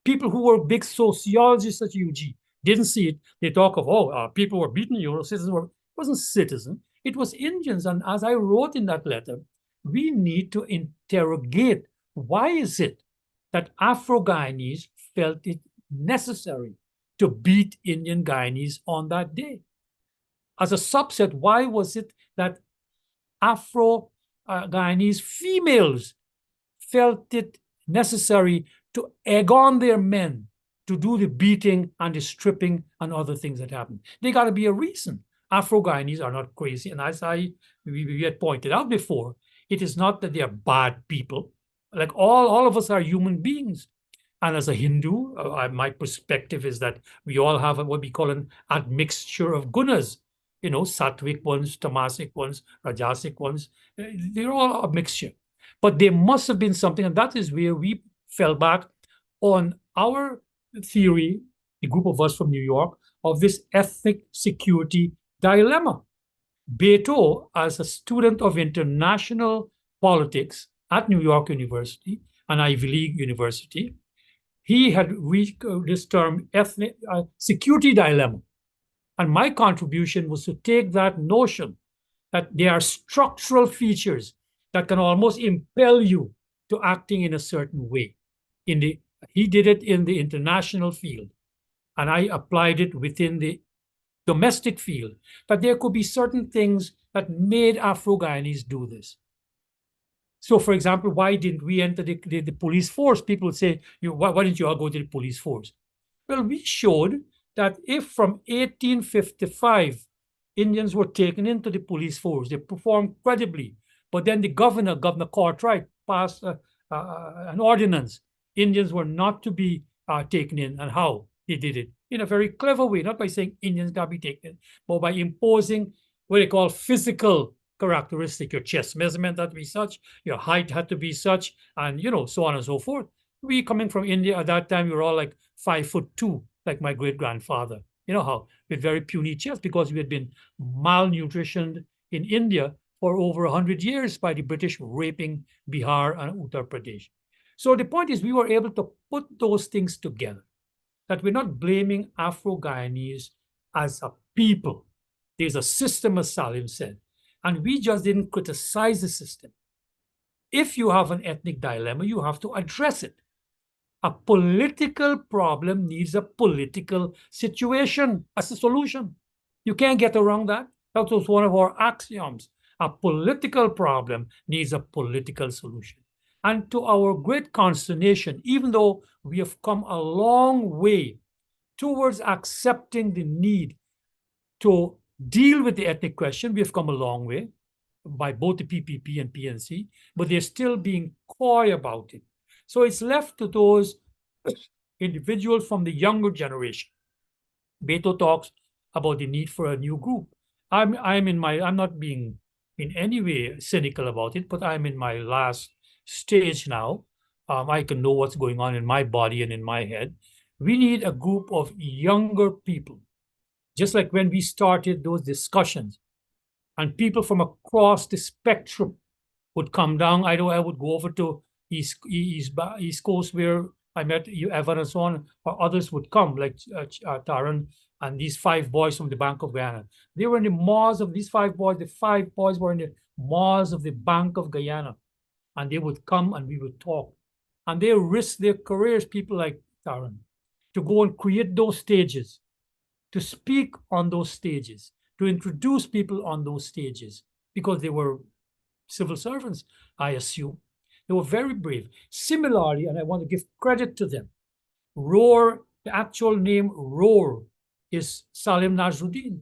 S7: People who were big sociologists at UG didn't see it. They talk of, people were beaten, citizens were. It wasn't citizen, it was Indians. And as I wrote in that letter, we need to interrogate, why is it that Afro-Guyanese felt it necessary to beat Indian Guyanese on that day? As a subset, why was it that Afro-Guyanese females felt it necessary to egg on their men to do the beating and the stripping and other things that happened? There got to be a reason. Afro-Guyanese are not crazy. And as we had pointed out before, it is not that they are bad people. Like all of us are human beings. And as a Hindu, my perspective is that we all have what we call an admixture of gunas, sattvic ones, tamasic ones, rajasic ones. They're all a mixture. But there must have been something, and that is where we fell back on our theory, the group of us from New York, of this ethnic security dilemma. Beto, as a student of international politics at New York University, an Ivy League university, he had reached this term ethnic security dilemma. And my contribution was to take that notion that there are structural features that can almost impel you to acting in a certain way. He did it in the international field, and I applied it within the domestic field, that there could be certain things that made Afro-Guyanese do this. So, for example, why didn't we enter the police force? People would say, why didn't you all go to the police force? Well, we showed that if from 1855, Indians were taken into the police force, they performed credibly. But then the Governor Cartwright, passed an ordinance. Indians were not to be taken in. And how? They did it in a very clever way, not by saying Indians got to be taken, but by imposing what they call physical characteristic. Your chest measurement had to be such, your height had to be such, and so on and so forth. We coming from India at that time, we were all like 5'2", like my great-grandfather. You know how? With very puny chests, because we had been malnutritioned in India for over 100 years by the British raping Bihar and Uttar Pradesh. So the point is, we were able to put those things together, that we're not blaming Afro-Guyanese as a people. There's a system, as Salim said, and we just didn't criticize the system. If you have an ethnic dilemma, you have to address it. A political problem needs a political situation as a solution. You can't get around that. That was one of our axioms. A political problem needs a political solution. And to our great consternation, even though we have come a long way towards accepting the need to deal with the ethnic question, we have come a long way by both the PPP and PNC, but they're still being coy about it. So it's left to those individuals from the younger generation. Beto talks about the need for a new group. I'm not being in any way cynical about it, but I'm in my last stage now. I can know what's going on in my body and in my head. We need a group of younger people, just like when we started those discussions, and people from across the spectrum would come down. I know I would go over to East Coast where I met you, Evan, and so on, or others would come, like Taran and these 5 boys from the Bank of Guyana. They were in the malls of these 5 boys. The 5 boys were in the malls of the Bank of Guyana, and they would come and we would talk. And they risked their careers, people like Taran, to go and create those stages, to speak on those stages, to introduce people on those stages, because they were civil servants, I assume. They were very brave. Similarly, and I want to give credit to them, Roar, the actual name Roar, is Salim Najruddin.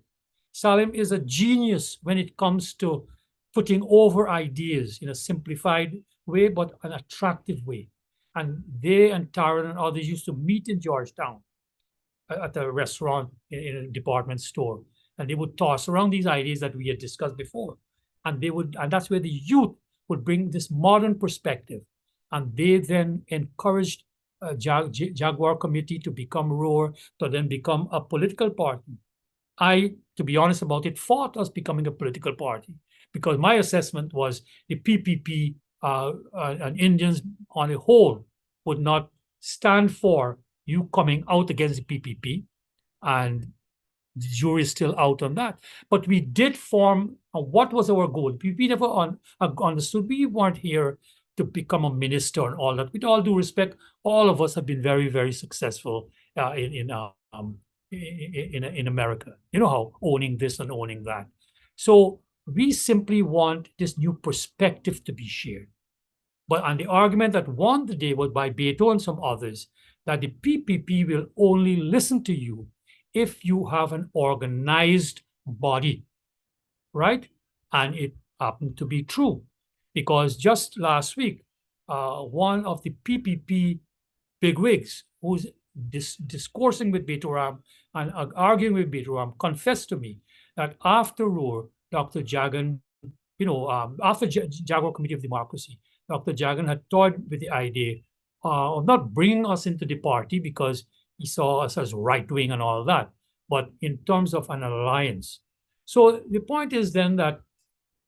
S7: Salim is a genius when it comes to putting over ideas in a simplified way, but an attractive way. And they and Taran and others used to meet in Georgetown at a restaurant in a department store. And they would toss around these ideas that we had discussed before. And that's where the youth would bring this modern perspective. And they then encouraged Jaguar Committee to become Roar, to then become a political party. I, to be honest about it, fought us becoming a political party, because my assessment was the PPP and Indians on a whole would not stand for you coming out against the PPP, and the jury is still out on that. But we did form what was our goal. We never understood. We weren't here to become a minister and all that. With all due respect, all of us have been very, very successful in America. You know how, owning this and owning that. So we simply want this new perspective to be shared. But on the argument that won the day was by Beto and some others, that the PPP will only listen to you if you have an organized body, right? And it happened to be true because just last week, one of the PPP bigwigs who's discoursing with Bituram and arguing with Bituram confessed to me that after Roar, Dr. Jagan, after Jaguar Committee of Democracy, Dr. Jagan had toyed with the idea of not bringing us into the party because he saw us as right-wing and all that, but in terms of an alliance. So the point is then that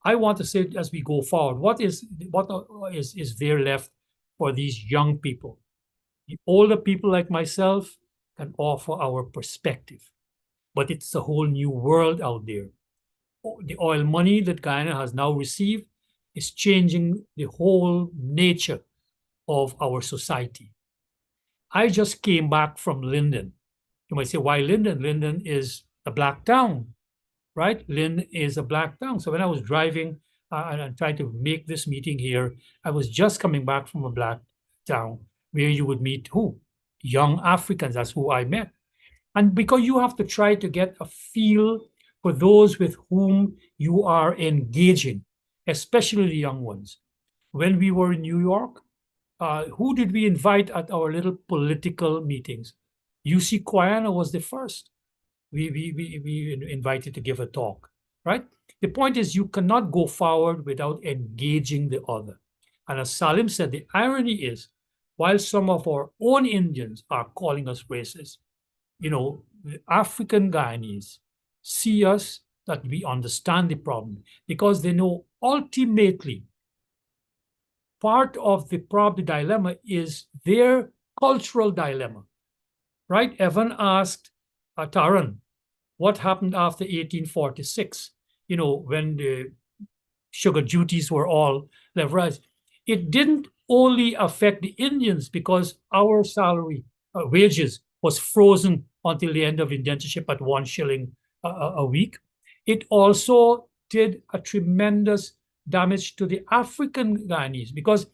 S7: I want to say as we go forward, what is there left for these young people? The older people like myself can offer our perspective, but it's a whole new world out there. The oil money that Guyana has now received is changing the whole nature of our society. I just came back from Linden. You might say, why Linden? Linden is a black town, right? Linden is a black town. So when I was driving and trying to make this meeting here, I was just coming back from a black town where you would meet who? Young Africans. That's who I met. And because you have to try to get a feel for those with whom you are engaging, especially the young ones. When we were in New York, who did we invite at our little political meetings? UC Quayana was the first. We invited to give a talk, right? The point is you cannot go forward without engaging the other. And as Salim said, the irony is, while some of our own Indians are calling us racist, the African Guyanese see us that we understand the problem because they know ultimately part of the problem, the dilemma is their cultural dilemma, right? Evan asked Taran, what happened after 1846, when the sugar duties were all levelized? It didn't only affect the Indians because our salary, wages was frozen until the end of indentureship at 1 shilling a week. It also did a tremendous damage to the African Guyanese because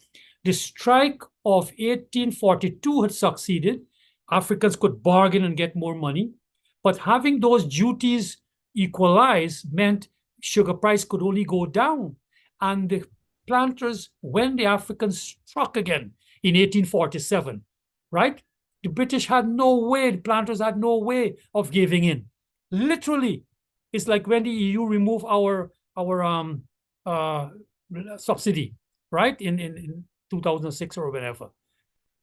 S7: the strike of 1842 had succeeded. Africans could bargain and get more money. But having those duties equalized meant sugar price could only go down. And the planters, when the Africans struck again in 1847, right? The British had no way, the planters had no way of giving in. Literally, it's like when the EU removed our subsidy, right? In 2006 or whenever.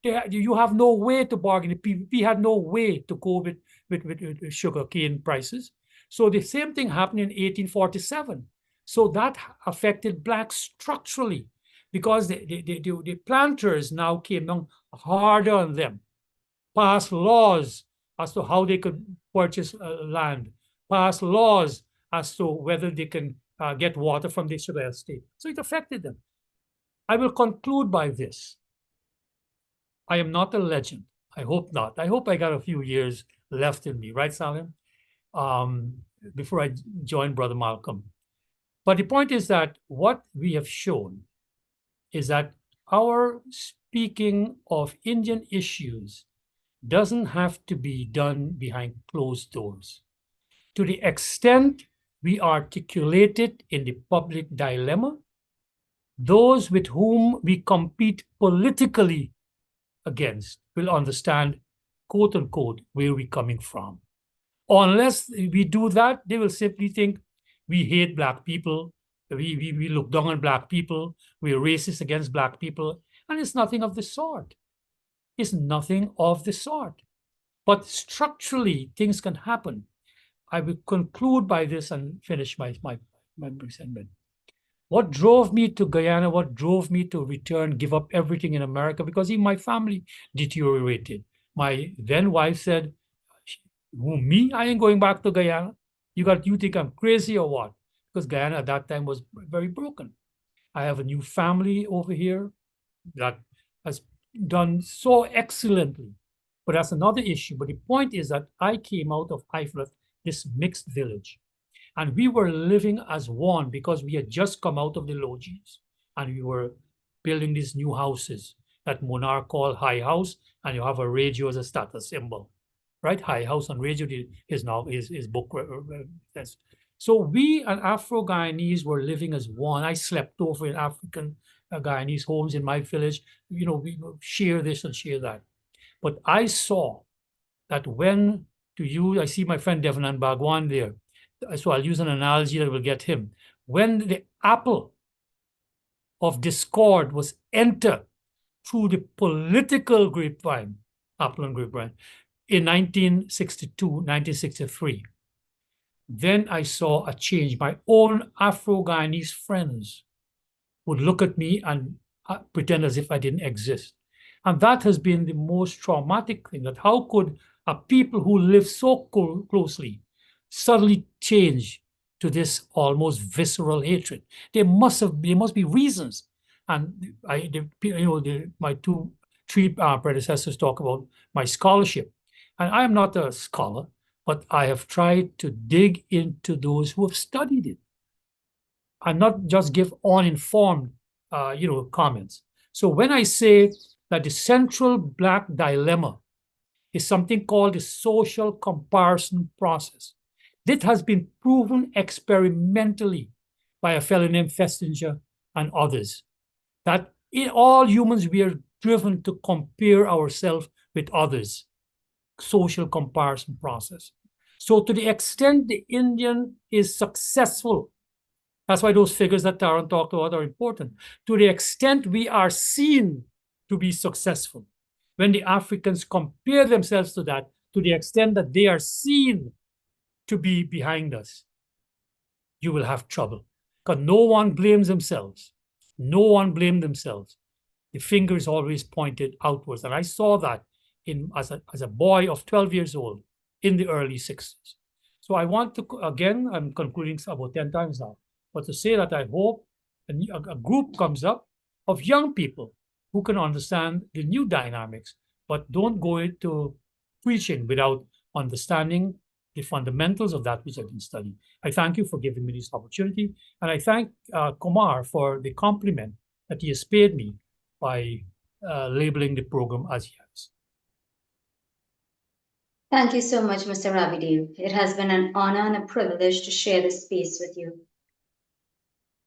S7: You have no way to bargain. The PPP had no way to go with sugar cane prices. So the same thing happened in 1847. So that affected blacks structurally because the planters now came down harder on them, passed laws as to how they could purchase land, passed laws as to whether they can get water from the sugar estate. So it affected them. I will conclude by this. I am not a legend. I hope not. I hope I got a few years left in me, right, Salim? Before I join Brother Malcolm. But the point is that what we have shown is that our speaking of Indian issues doesn't have to be done behind closed doors. To the extent we articulate it in the public dilemma, those with whom we compete politically against will understand, quote unquote, where we're coming from. Unless we do that, they will simply think we hate Black people, we look down on Black people, we're racist against Black people, and it's nothing of the sort. It's nothing of the sort. But structurally, things can happen. I will conclude by this and finish my segment. What drove me to Guyana, what drove me to return, give up everything in America, because even my family deteriorated. My then wife said, who, me? I ain't going back to Guyana. You think I'm crazy or what? Because Guyana at that time was very broken. I have a new family over here that has done so excellently. But that's another issue. But the point is that I came out of Iflat, this mixed village. And we were living as one because we had just come out of the lodges and we were building these new houses that Monarch called High House, and you have a radio as a status symbol, right? High House and radio is now his book. So we and Afro-Guyanese were living as one. I slept over in African Guyanese homes in my village. We share this and share that. But I saw that when to use, I see my friend Devanan Bhagwan there. So I'll use an analogy that will get him. When the apple of discord was entered through the political grapevine, apple and grapevine, in 1962, 1963, then I saw a change. My own Afro-Guyanese friends would look at me and pretend as if I didn't exist. And that has been the most traumatic thing, that how could a people who live so closely suddenly change to this almost visceral hatred? There must be reasons. And my three predecessors talk about my scholarship. And I am not a scholar, but I have tried to dig into those who have studied it and not just give uninformed, comments. So when I say that the central Black dilemma is something called the social comparison process, this has been proven experimentally by a fellow named Festinger and others, that in all humans we are driven to compare ourselves with others. Social comparison process. So to the extent the Indian is successful, that's why those figures that Taran talked about are important. To the extent we are seen to be successful, when the Africans compare themselves to that, to the extent that they are seen to be behind us, you will have trouble. Because no one blames themselves. No one blames themselves. The finger is always pointed outwards. And I saw that as a boy of 12 years old in the early 60s. So I want to, again, I'm concluding about 10 times now, but to say that I hope a group comes up of young people who can understand the new dynamics, but don't go into preaching without understanding the fundamentals of that which I've been studying. I thank you for giving me this opportunity, and I thank Kumar for the compliment that he has paid me by labeling the program as he has.
S2: Thank you so much, Mr. Ravi. It has been an honor and a privilege to share this space with you.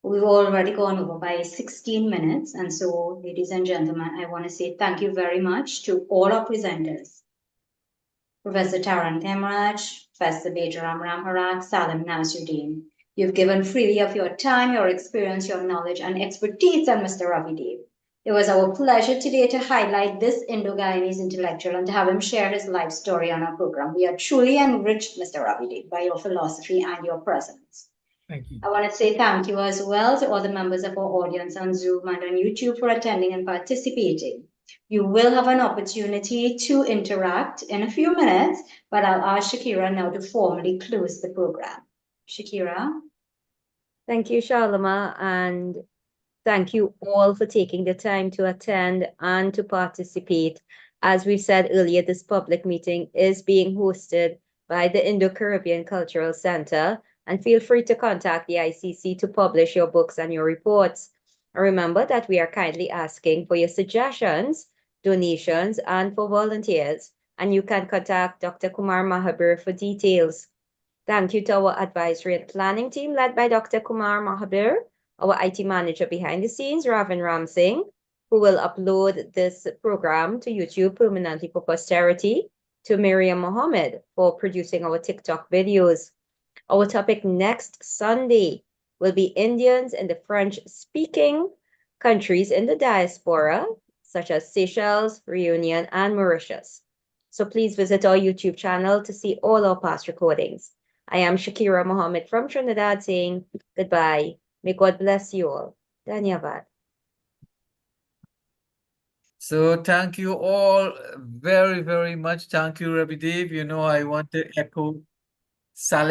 S2: We've already gone over by 16 minutes, and so, ladies and gentlemen, I want to say thank you very much to all our presenters. Professor Taran Temraj, Professor Bejaram Ramharak, Salim Nasruddin. You've given freely of your time, your experience, your knowledge, and expertise on Mr. Ravi. It was our pleasure today to highlight this Indo-Guyanese intellectual and to have him share his life story on our program. We are truly enriched, Mr. Ravi, by your philosophy and your presence.
S7: Thank you.
S2: I want to say thank you as well to all the members of our audience on Zoom and on YouTube for attending and participating. You will have an opportunity to interact in a few minutes, but I'll ask Shakira now to formally close the program. Shakira?
S8: Thank you, Sharlama, and thank you all for taking the time to attend and to participate. As we said earlier, this public meeting is being hosted by the Indo-Caribbean Cultural Center, and feel free to contact the ICC to publish your books and your reports. And remember that we are kindly asking for your suggestions, donations, and for volunteers, and you can contact Dr. Kumar Mahabir for details. Thank you to our advisory and planning team led by Dr. Kumar Mahabir, our IT manager behind the scenes, Ravi Ramsingh, who will upload this program to YouTube permanently for posterity, to Miriam Mohammed for producing our TikTok videos. Our topic next Sunday will be Indians in the French-speaking countries in the diaspora, such as Seychelles, Reunion, and Mauritius. So please visit our YouTube channel to see all our past recordings. I am Shakira Mohammed from Trinidad saying goodbye. May God bless you all. Dhanyavad.
S9: So thank you all very, very much. Thank you, Ravi Dev. I want to echo Salim.